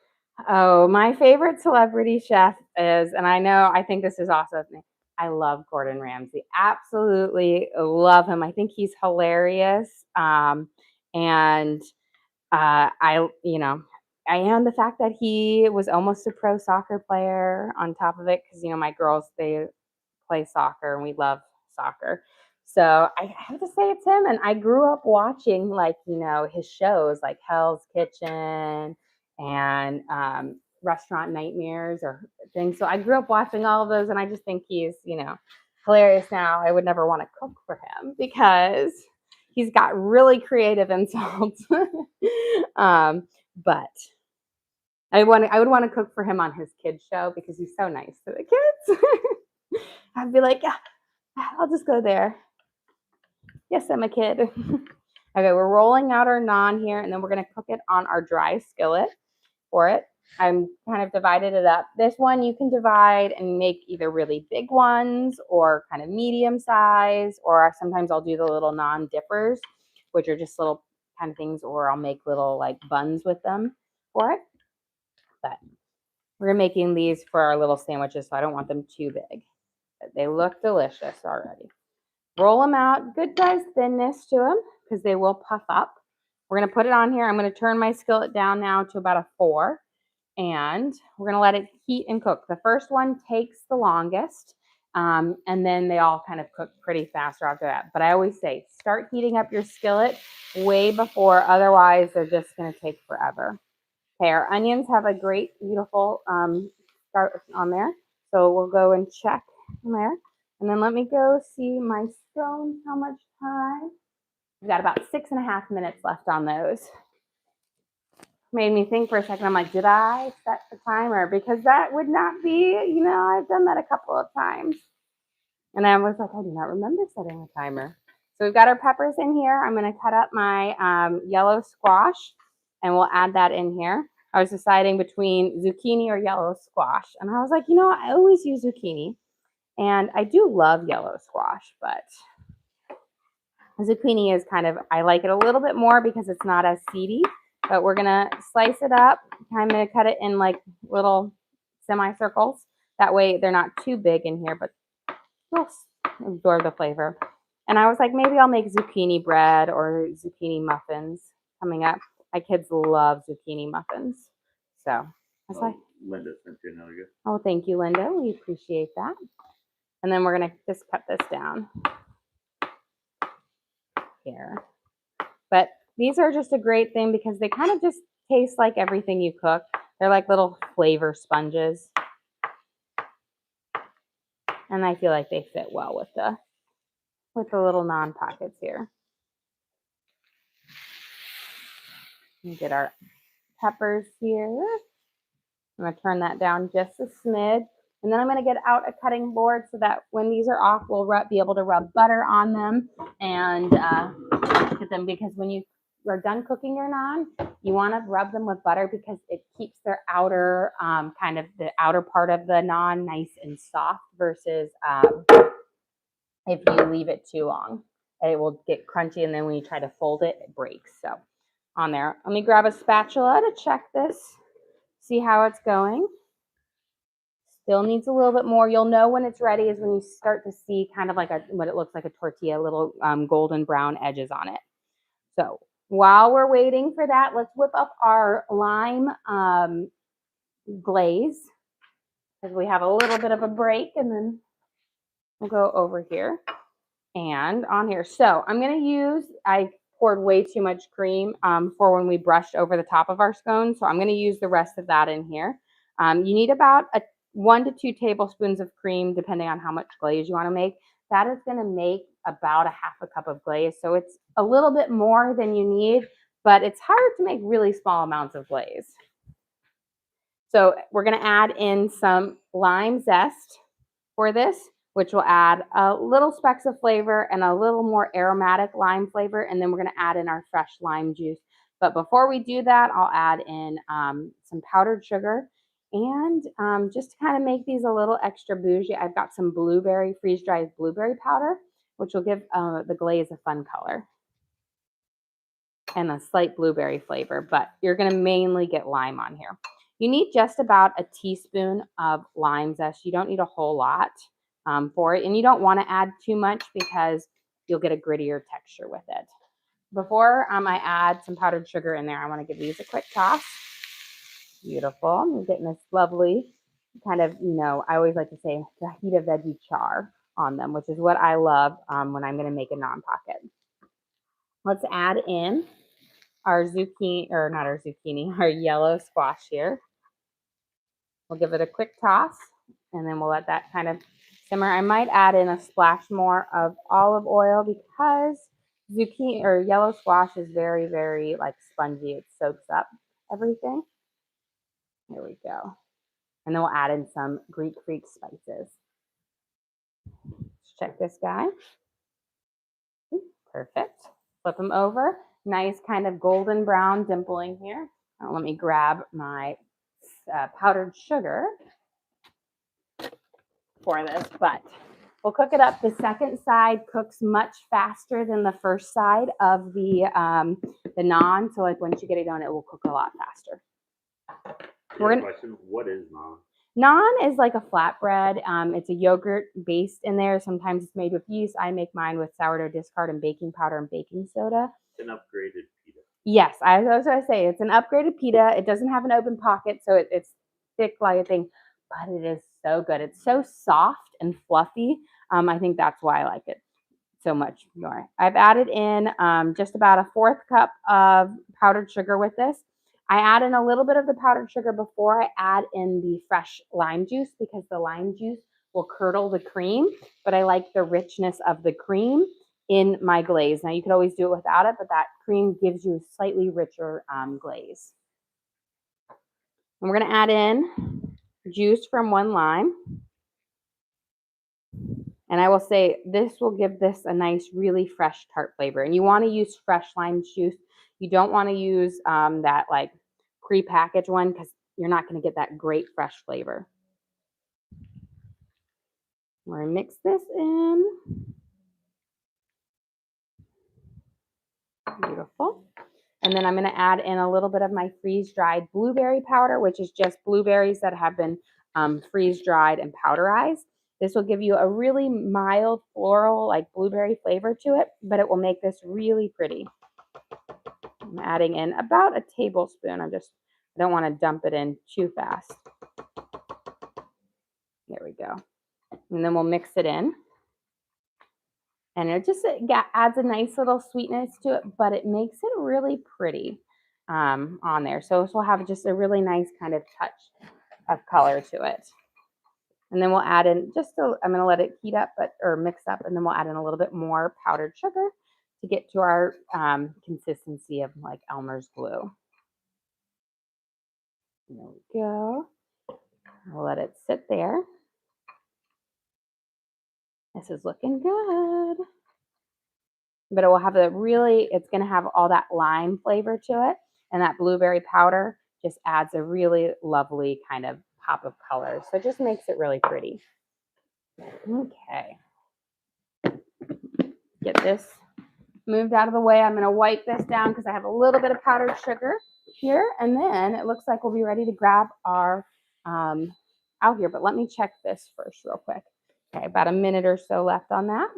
Oh, my favorite celebrity chef is, and I think this is also, I love Gordon Ramsay. Absolutely love him. I think he's hilarious. And the fact that he was almost a pro soccer player on top of it, because, my girls, they play soccer and we love soccer. So I have to say it's him. And I grew up watching his shows like Hell's Kitchen and Restaurant Nightmares or things. So I grew up watching all of those, and I just think he's, hilarious now. I would never want to cook for him because he's got really creative insults. But I would want to cook for him on his kids show because he's so nice to the kids. I'd be like, yeah, I'll just go there. Yes, I'm a kid. Okay, we're rolling out our naan here, and then we're going to cook it on our dry skillet for it. I'm kind of divided it up. This one you can divide and make either really big ones or kind of medium size, or sometimes I'll do the little naan dippers, which are just little kind of things, or I'll make little like buns with them for it. But we're making these for our little sandwiches, so I don't want them too big. But they look delicious already. Roll them out, good size thinness to them because they will puff up. We're going to put it on here. I'm going to turn my skillet down now to about a 4, and we're going to let it heat and cook. The first one takes the longest, and then they all kind of cook pretty fast after that. But I always say start heating up your skillet way before, otherwise they're just going to take forever. Okay, our onions have a great, beautiful start on there. So we'll go and check from there. And then let me go see my scones, how much time. We've got about 6.5 minutes left on those. Made me think for a second. I'm like, did I set the timer? Because that would not be, I've done that a couple of times. And I was like, I do not remember setting a timer. So we've got our peppers in here. I'm going to cut up my yellow squash, and we'll add that in here. I was deciding between zucchini or yellow squash. And I was like, I always use zucchini. And I do love yellow squash, but zucchini is I like it a little bit more because it's not as seedy. But we're going to slice it up. I'm going to cut it in like little semicircles. That way they're not too big in here, but they'll absorb the flavor. And I was like, maybe I'll make zucchini bread or zucchini muffins coming up. My kids love zucchini muffins. So I was like, Linda sent you another gift. Oh, thank you, Linda. We appreciate that. And then we're going to just cut this down here. But these are just a great thing because they kind of just taste like everything you cook. They're like little flavor sponges. And I feel like they fit well with the little naan pockets here. We get our peppers here. I'm going to turn that down just a smidge. And then I'm going to get out a cutting board so that when these are off, we'll be able to rub butter on them and get them, because when you are done cooking your naan, you want to rub them with butter because it keeps their outer, the outer part of the naan nice and soft versus if you leave it too long. It will get crunchy, and then when you try to fold it, it breaks. So on there, let me grab a spatula to check this See how it's going? Still needs a little bit more. You'll know when it's ready is when you start to see kind of like what it looks like a tortilla, little golden brown edges on it. So while we're waiting for that, let's whip up our lime glaze because we have a little bit of a break, and then we'll go over here and on here. So I'm going to use, I poured way too much cream for when we brushed over the top of our scone. So I'm going to use the rest of that in here. You need about 1 to 2 tablespoons of cream, depending on how much glaze you want to make. That is going to make about a half a cup of glaze. So it's a little bit more than you need, but it's hard to make really small amounts of glaze. So we're going to add in some lime zest for this, which will add a little specks of flavor and a little more aromatic lime flavor. And then we're going to add in our fresh lime juice. But before we do that, I'll add in some powdered sugar. And just to kind of make these a little extra bougie, I've got some blueberry, freeze-dried blueberry powder, which will give the glaze a fun color and a slight blueberry flavor. But you're going to mainly get lime on here. You need just about a teaspoon of lime zest. You don't need a whole lot for it. And you don't want to add too much because you'll get a grittier texture with it. Before I add some powdered sugar in there, I want to give these a quick toss. Beautiful. I'm getting this lovely kind of, I always like to say fajita veggie char on them, which is what I love when I'm going to make a naan pocket. Let's add in our zucchini, or not our zucchini, our yellow squash here. We'll give it a quick toss, and then we'll let that kind of simmer. I might add in a splash more of olive oil because zucchini or yellow squash is very, very like spongy. It soaks up everything. Here we go. And then we'll add in some Greek Freak spices. Let's check this guy. Perfect. Flip them over. Nice kind of golden brown dimpling here. Now let me grab my powdered sugar for this, but we'll cook it up. The second side cooks much faster than the first side of the naan. So like once you get it on, it will cook a lot faster. Question: what is naan? Naan is like a flatbread. It's a yogurt based in there. Sometimes it's made with yeast. I make mine with sourdough discard and baking powder and baking soda. It's an upgraded pita. Yes, I was going to say it's an upgraded pita. It doesn't have an open pocket, so it's thick like a thing, but it is so good. It's so soft and fluffy. I think that's why I like it so much more. I've added in just about a 1/4 cup of powdered sugar with this. I add in a little bit of the powdered sugar before I add in the fresh lime juice because the lime juice will curdle the cream, but I like the richness of the cream in my glaze. Now you could always do it without it, but that cream gives you a slightly richer glaze. And we're going to add in juice from 1 lime. And I will say this will give this a nice, really fresh tart flavor. And you want to use fresh lime juice. You don't want to use that like pre-packaged one because you're not going to get that great fresh flavor. We're going to mix this in. Beautiful. And then I'm going to add in a little bit of my freeze-dried blueberry powder, which is just blueberries that have been freeze-dried and powderized. This will give you a really mild floral, like blueberry flavor to it, but it will make this really pretty. I'm adding in about a tablespoon. I don't want to dump it in too fast. There we go. And then we'll mix it in. And it just adds a nice little sweetness to it, but it makes it really pretty on there. So this will have just a really nice kind of touch of color to it. And then we'll add in I'm going to let it heat up, or mix up, and then we'll add in a little bit more powdered sugar to get to our consistency of like Elmer's glue. There we go. We'll let it sit there. This is looking good. But it will have it's going to have all that lime flavor to it, and that blueberry powder just adds a really lovely kind of pop of color. So it just makes it really pretty. Okay. Get this moved out of the way. I'm going to wipe this down because I have a little bit of powdered sugar. here, and then it looks like we'll be ready to grab our out here. But let me check this first real quick. Okay, about a minute or so left on that.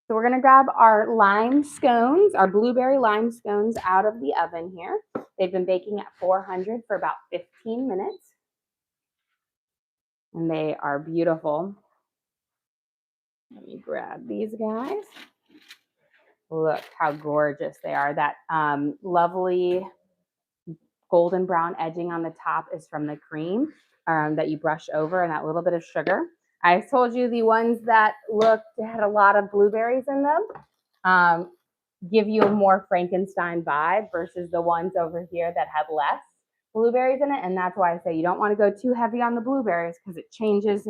So we're gonna grab our lime scones, our blueberry lime scones out of the oven here. They've been baking at 400 for about 15 minutes. And they are beautiful. Let me grab these guys. Look how gorgeous they are. That lovely golden brown edging on the top is from the cream that you brush over, and that little bit of sugar. I told you the ones that had a lot of blueberries in them give you a more Frankenstein vibe versus the ones over here that have less blueberries in it. And that's why I say you don't want to go too heavy on the blueberries because it changes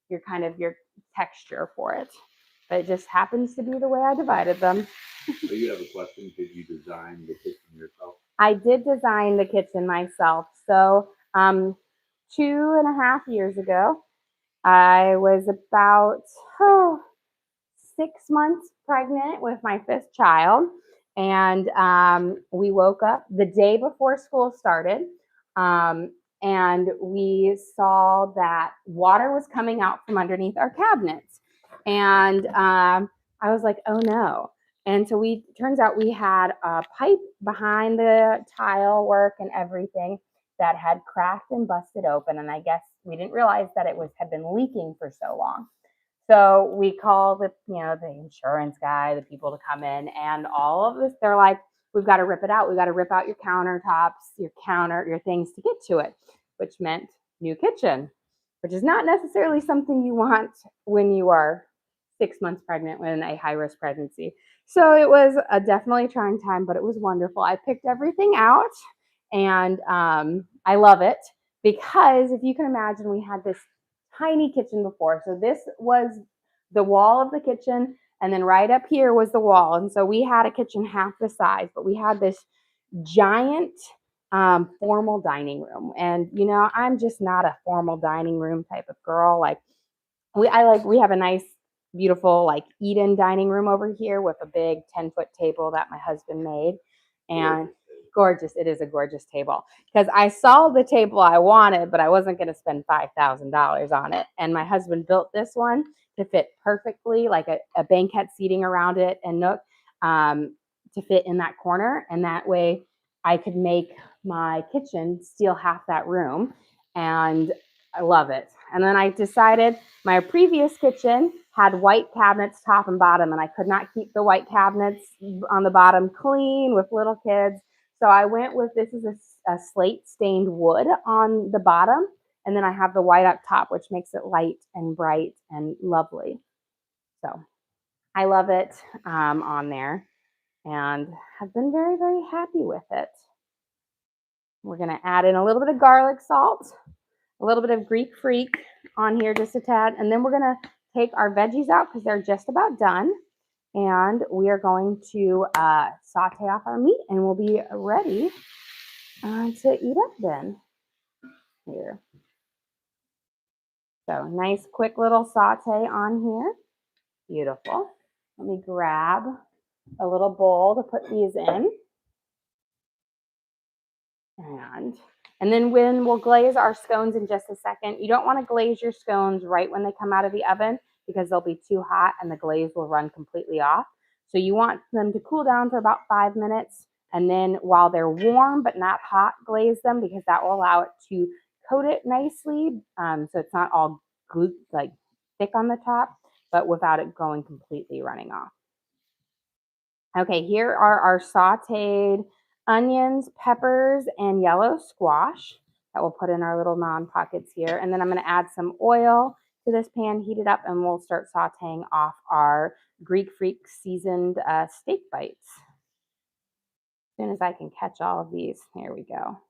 your texture for it. But it just happens to be the way I divided them. So you have a question, did you design the kitchen yourself? I did design the kitchen myself. So 2.5 years ago, I was about 6 months pregnant with my 5th child. And we woke up the day before school started. And we saw that water was coming out from underneath our cabinets. And I was like, oh no. And so turns out we had a pipe behind the tile work and everything that had cracked and busted open. And I guess we didn't realize that had been leaking for so long. So we call the insurance guy, the people to come in, and all of this, they're like, we've got to rip it out. We've got to rip out your countertops, your things to get to it, which meant new kitchen, which is not necessarily something you want when you are 6 months pregnant with a high-risk pregnancy. So it was a definitely trying time, but it was wonderful. I picked everything out, and I love it because if you can imagine, we had this tiny kitchen before. So this was the wall of the kitchen, and then right up here was the wall. And so we had a kitchen half the size, but we had this giant formal dining room. And I'm just not a formal dining room type of girl. Like we have a nice, beautiful eat-in dining room over here with a big 10-foot table that my husband made, and gorgeous. It is a gorgeous table because I saw the table I wanted, but I wasn't going to spend $5,000 on it. And my husband built this one to fit perfectly, like a banquet seating around it and nook to fit in that corner. And that way I could make my kitchen steal half that room. And I love it. And then I decided my previous kitchen had white cabinets top and bottom, and I could not keep the white cabinets on the bottom clean with little kids. So I went with, this is a slate stained wood on the bottom, and then I have the white up top, which makes it light and bright and lovely. So I love it on there and have been very, very happy with it. We're going to add in a little bit of garlic salt, a little bit of Greek freak on here, just a tad. And then we're going to take our veggies out because they're just about done. And we are going to saute off our meat, and we'll be ready to eat up then. Here. So nice, quick little saute on here. Beautiful. Let me grab a little bowl to put these in. And then when we'll glaze our scones in just a second, you don't want to glaze your scones right when they come out of the oven because they'll be too hot and the glaze will run completely off. So you want them to cool down for about 5 minutes. And then while they're warm but not hot, glaze them because that will allow it to coat it nicely. So it's not all thick on the top, but without it going completely running off. Okay, here are our sauteed onions, peppers, and yellow squash that we'll put in our little naan pockets here. And then I'm going to add some oil to this pan, heat it up, and we'll start sauteing off our Greek freak seasoned steak bites. As soon as I can catch all of these, here we go.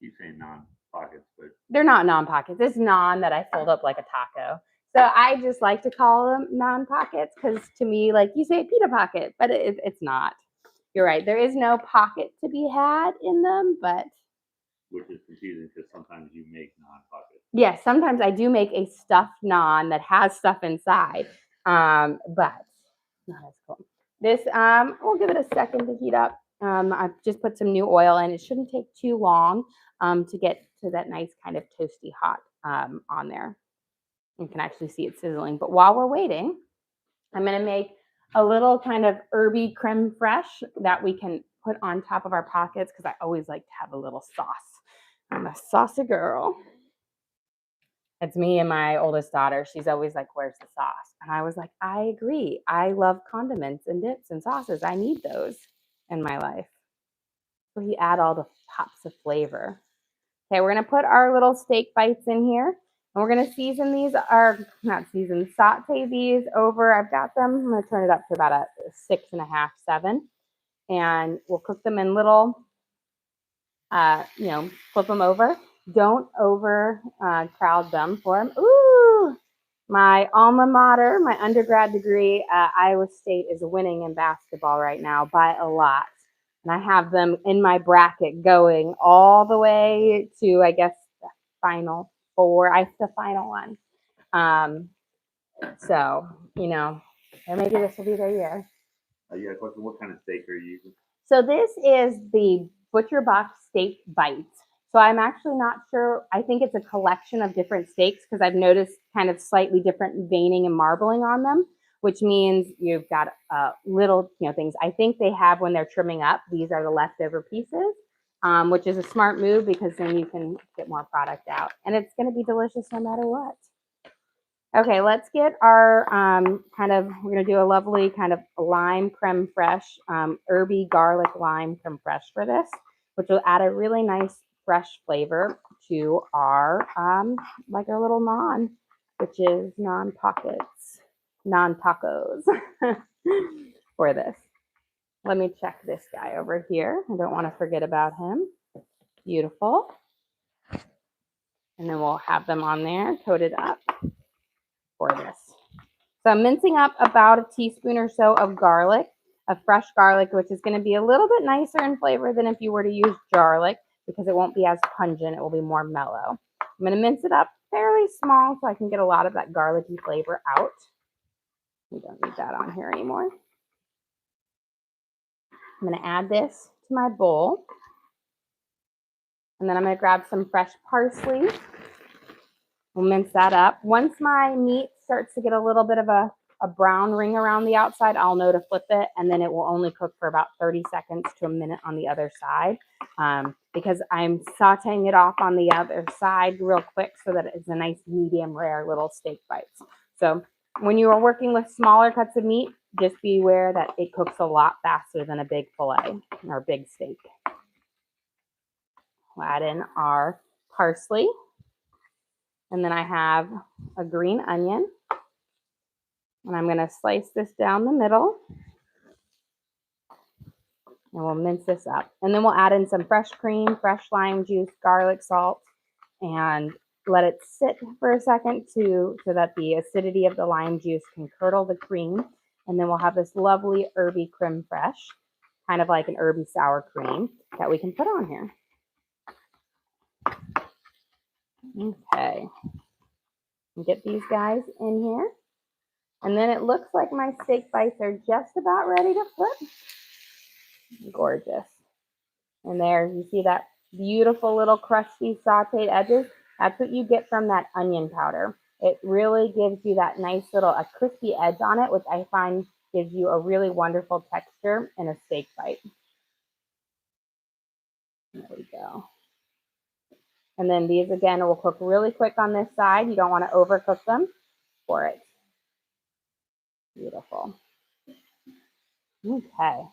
You say naan pockets, but they're not naan pockets. It's naan that I fold up like a taco. So I just like to call them naan pockets because to me, like you say, pita pocket, but it's not. You're right. There is no pocket to be had in them, but. Which is confusing because sometimes you make naan pockets. Yes, sometimes I do make a stuffed naan that has stuff inside, but not as cool. This, we'll give it a second to heat up, I've just put some new oil in. It shouldn't take too long to get to that nice kind of toasty hot on there. You can actually see it sizzling. But while we're waiting, I'm going to make a little kind of herby creme fraiche that we can put on top of our pockets because I always like to have a little sauce. I'm a saucy girl. It's me and my oldest daughter. She's always like, "Where's the sauce?" And I was like, I agree. I love condiments and dips and sauces. I need those in my life. So you add all the pops of flavor. Okay, we're gonna put our little steak bites in here, and we're gonna season these, or not season, saute these over. I've got them. I'm gonna turn it up to about a 6.5, 7, and we'll cook them in little, flip them over. Don't over crowd them for them. Ooh, my alma mater, my undergrad degree, Iowa State, is winning in basketball right now by a lot. And I have them in my bracket going all the way to, I guess, the final four. The final one. So, or maybe this will be their year. Yeah, question. What kind of steak are you using? So this is the Butcher Box steak bites. So I'm actually not sure. I think it's a collection of different steaks because I've noticed kind of slightly different veining and marbling on them, which means you've got little, things. I think they have when they're trimming up. These are the leftover pieces, which is a smart move because then you can get more product out, and it's going to be delicious no matter what. Okay, let's get our we're going to do a lovely kind of lime creme fraiche, herby garlic lime creme fraiche for this, which will add a really nice fresh flavor to our, our little naan, which is naan pockets, naan tacos for this. Let me check this guy over here. I don't want to forget about him. Beautiful. And then we'll have them on there, coated up for this. So I'm mincing up about a teaspoon or so of garlic, of fresh garlic, which is going to be a little bit nicer in flavor than if you were to use garlic because it won't be as pungent. It will be more mellow. I'm going to mince it up fairly small so I can get a lot of that garlicky flavor out. We don't need that on here anymore. I'm going to add this to my bowl. And then I'm going to grab some fresh parsley. We'll mince that up. Once my meat starts to get a little bit of a brown ring around the outside, I'll know to flip it, and then it will only cook for about 30 seconds to a minute on the other side because I'm sauteing it off on the other side real quick so that it's a nice medium rare little steak bites. So when you are working with smaller cuts of meat, just be aware that it cooks a lot faster than a big fillet or big steak. We'll add in our parsley. And then I have a green onion. And I'm going to slice this down the middle. And we'll mince this up. And then we'll add in some fresh cream, fresh lime juice, garlic salt, and let it sit for a second so that the acidity of the lime juice can curdle the cream. And then we'll have this lovely herby creme fraiche, kind of like an herby sour cream that we can put on here. Okay. Get these guys in here. And then it looks like my steak bites are just about ready to flip. Gorgeous. And there, you see that beautiful little crusty sauteed edges? That's what you get from that onion powder. It really gives you that nice little, a crispy edge on it, which I find gives you a really wonderful texture in a steak bite. There we go. And then these, again, will cook really quick on this side. You don't want to overcook them for it. Beautiful. Okay.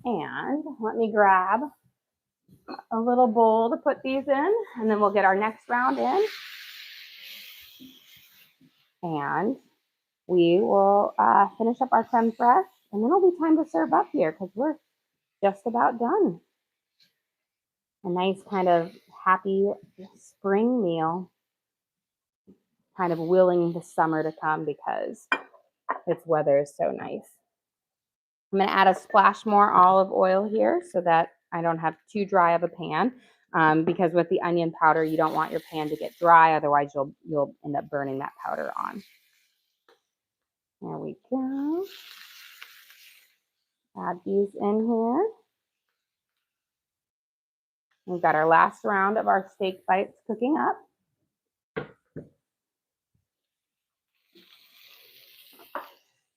And let me grab a little bowl to put these in, and then we'll get our next round in. And we will finish up our creme fraiche, and then it'll be time to serve up here because we're just about done. A nice kind of happy spring meal, kind of willing the summer to come because its weather is so nice. I'm going to add a splash more olive oil here so that I don't have too dry of a pan because with the onion powder, you don't want your pan to get dry. Otherwise, you'll end up burning that powder on. There we go. Add these in here. We've got our last round of our steak bites cooking up.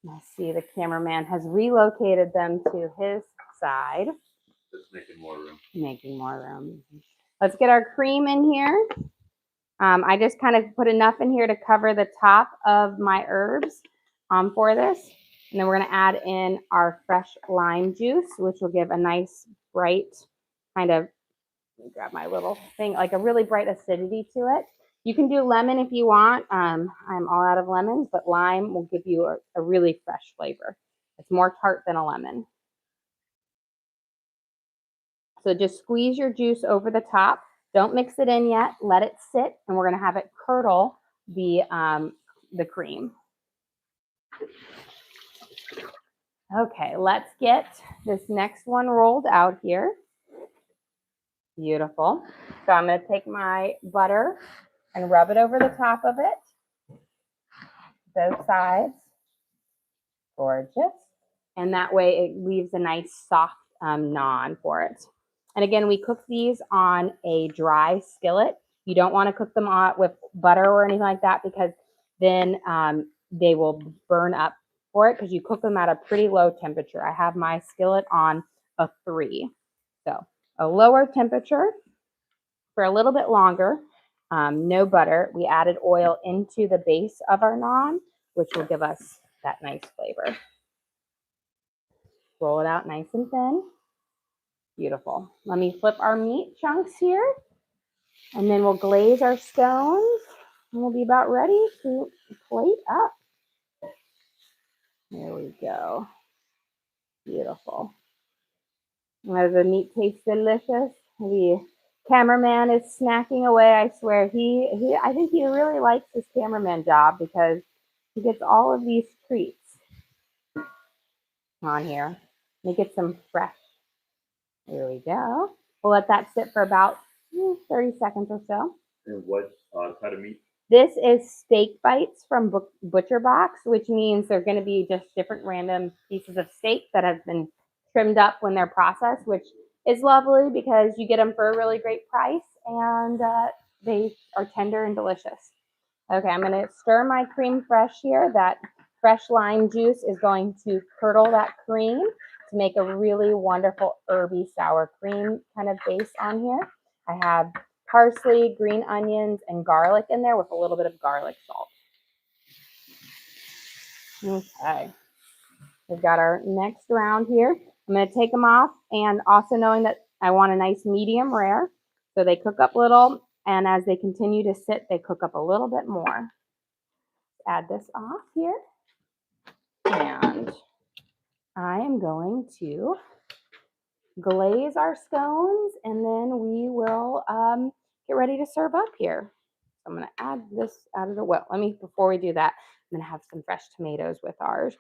I see the cameraman has relocated them to his side. Just making more room. Making more room. Let's get our cream in here. I just kind of put enough in here to cover the top of my herbs for this. And then we're going to add in our fresh lime juice, which will give a nice bright kind of, let me grab my little thing, like a really bright acidity to it. You can do lemon if you want. I'm all out of lemons, but lime will give you a really fresh flavor. It's more tart than a lemon. So just squeeze your juice over the top. Don't mix it in yet. Let it sit, and we're going to have it curdle the cream. Okay, let's get this next one rolled out here. Beautiful. So I'm going to take my butter and rub it over the top of it. Both sides. Gorgeous. And that way it leaves a nice soft naan for it. And again, we cook these on a dry skillet. You don't want to cook them with butter or anything like that, because then they will burn up for it, because you cook them at a pretty low temperature. I have my skillet on a 3. So a lower temperature for a little bit longer. No butter. We added oil into the base of our naan, which will give us that nice flavor. Roll it out nice and thin. Beautiful. Let me flip our meat chunks here, and then we'll glaze our scones, and we'll be about ready to plate up. There we go. Beautiful. As the meat tastes delicious, the cameraman is snacking away. I swear, I think he really likes his cameraman job, because he gets all of these treats on here. Make it some fresh. There we go. We'll let that sit for about 30 seconds or so. And what cut of meat? This is steak bites from Butcher Box, which means they're going to be just different random pieces of steak that have been trimmed up when they're processed, which is lovely because you get them for a really great price, and they are tender and delicious. Okay, I'm going to stir my cream fresh here. That fresh lime juice is going to curdle that cream to make a really wonderful herby sour cream kind of base on here. I have parsley, green onions, and garlic in there with a little bit of garlic salt. Okay, we've got our next round here. I'm going to take them off, and also knowing that I want a nice medium rare, so they cook up little, and as they continue to sit, they cook up a little bit more. Add this off here, and I am going to glaze our scones, and then we will get ready to serve up here. So I'm going to add this out of the, well, before we do that, I'm going to have some fresh tomatoes with ours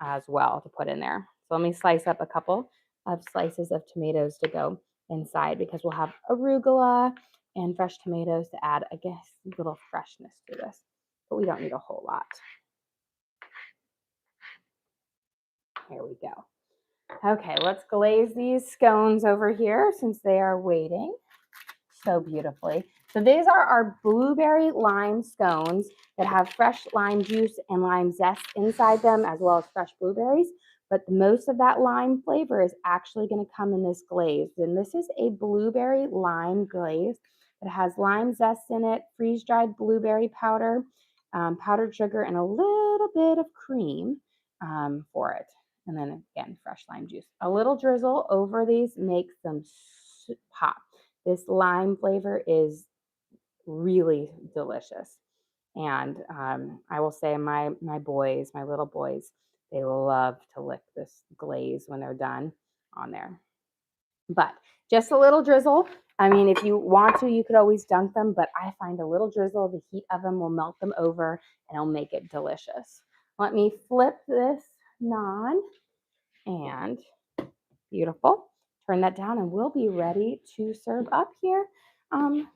as well to put in there. So let me slice up a couple of slices of tomatoes to go inside, because we'll have arugula and fresh tomatoes to add, I guess, a little freshness to this, but we don't need a whole lot. Here we go. Okay, let's glaze these scones over here since they are waiting so beautifully. So these are our blueberry lime scones that have fresh lime juice and lime zest inside them, as well as fresh blueberries. But most of that lime flavor is actually going to come in this glaze. And this is a blueberry lime glaze. It has lime zest in it, freeze-dried blueberry powder, powdered sugar, and a little bit of cream for it. And then again, fresh lime juice. A little drizzle over these makes them pop. This lime flavor is really delicious. And I will say my little boys, they love to lick this glaze when they're done on there. But just a little drizzle. I mean, if you want to, you could always dunk them, but I find a little drizzle, the heat of them will melt them over, and it'll make it delicious. Let me flip this naan, and beautiful. Turn that down, and we'll be ready to serve up here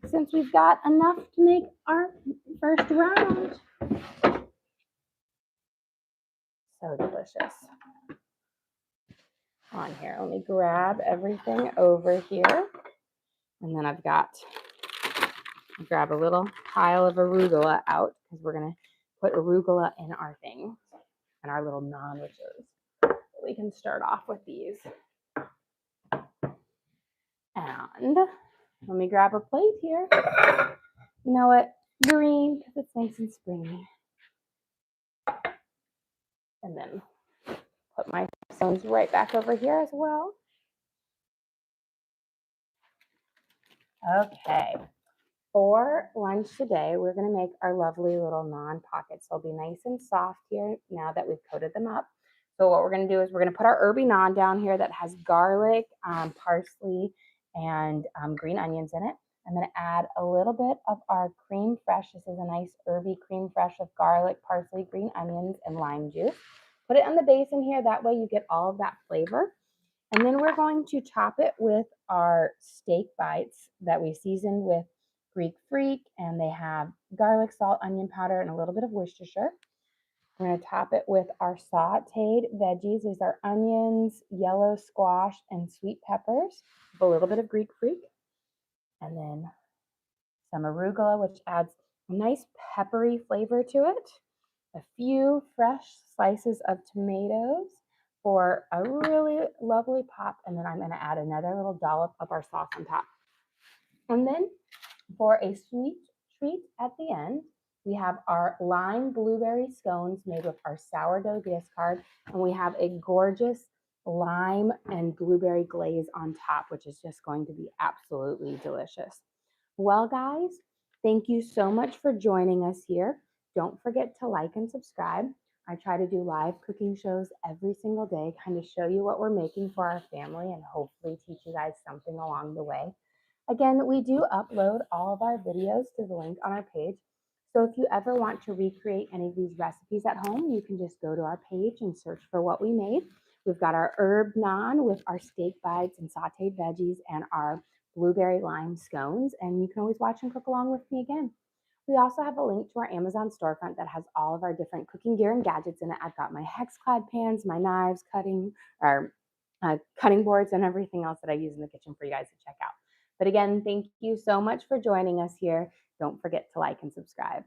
since we've got enough to make our first round. So delicious. On here, let me grab everything over here. And then grab a little pile of arugula out because we're going to put arugula in our thing and our little non-witches. We can start off with these. And let me grab a plate here. You know what? Green, because it's nice and springy. And then put my stones right back over here as well. Okay. For lunch today, we're going to make our lovely little naan pockets. They'll be nice and soft here now that we've coated them up. So what we're going to do is we're going to put our herby naan down here that has garlic, parsley, and green onions in it. I'm going to add a little bit of our cream fresh. This is a nice herby cream fresh of garlic, parsley, green onions, and lime juice. Put it on the base in here. That way you get all of that flavor. And then we're going to top it with our steak bites that we seasoned with Greek freak, and they have garlic, salt, onion powder, and a little bit of Worcestershire. We're going to top it with our sauteed veggies. These are onions, yellow squash, and sweet peppers, with a little bit of Greek freak, and then some arugula, which adds a nice peppery flavor to it. A few fresh slices of tomatoes for a really lovely pop, and then I'm going to add another little dollop of our sauce on top. And then for a sweet treat at the end, we have our lime blueberry scones made with our sourdough discard, and we have a gorgeous lime and blueberry glaze on top, which is just going to be absolutely delicious. Well, guys, thank you so much for joining us here. Don't forget to like and subscribe. I try to do live cooking shows every single day, kind of show you what we're making for our family and hopefully teach you guys something along the way. Again, we do upload all of our videos to the link on our page. So if you ever want to recreate any of these recipes at home, you can just go to our page and search for what we made. We've got our herb naan with our steak bites and sauteed veggies and our blueberry lime scones, and you can always watch and cook along with me again. We also have a link to our Amazon storefront that has all of our different cooking gear and gadgets in it. I've got my hex-clad pans, my knives, cutting boards, and everything else that I use in the kitchen for you guys to check out. But again, thank you so much for joining us here. Don't forget to like and subscribe.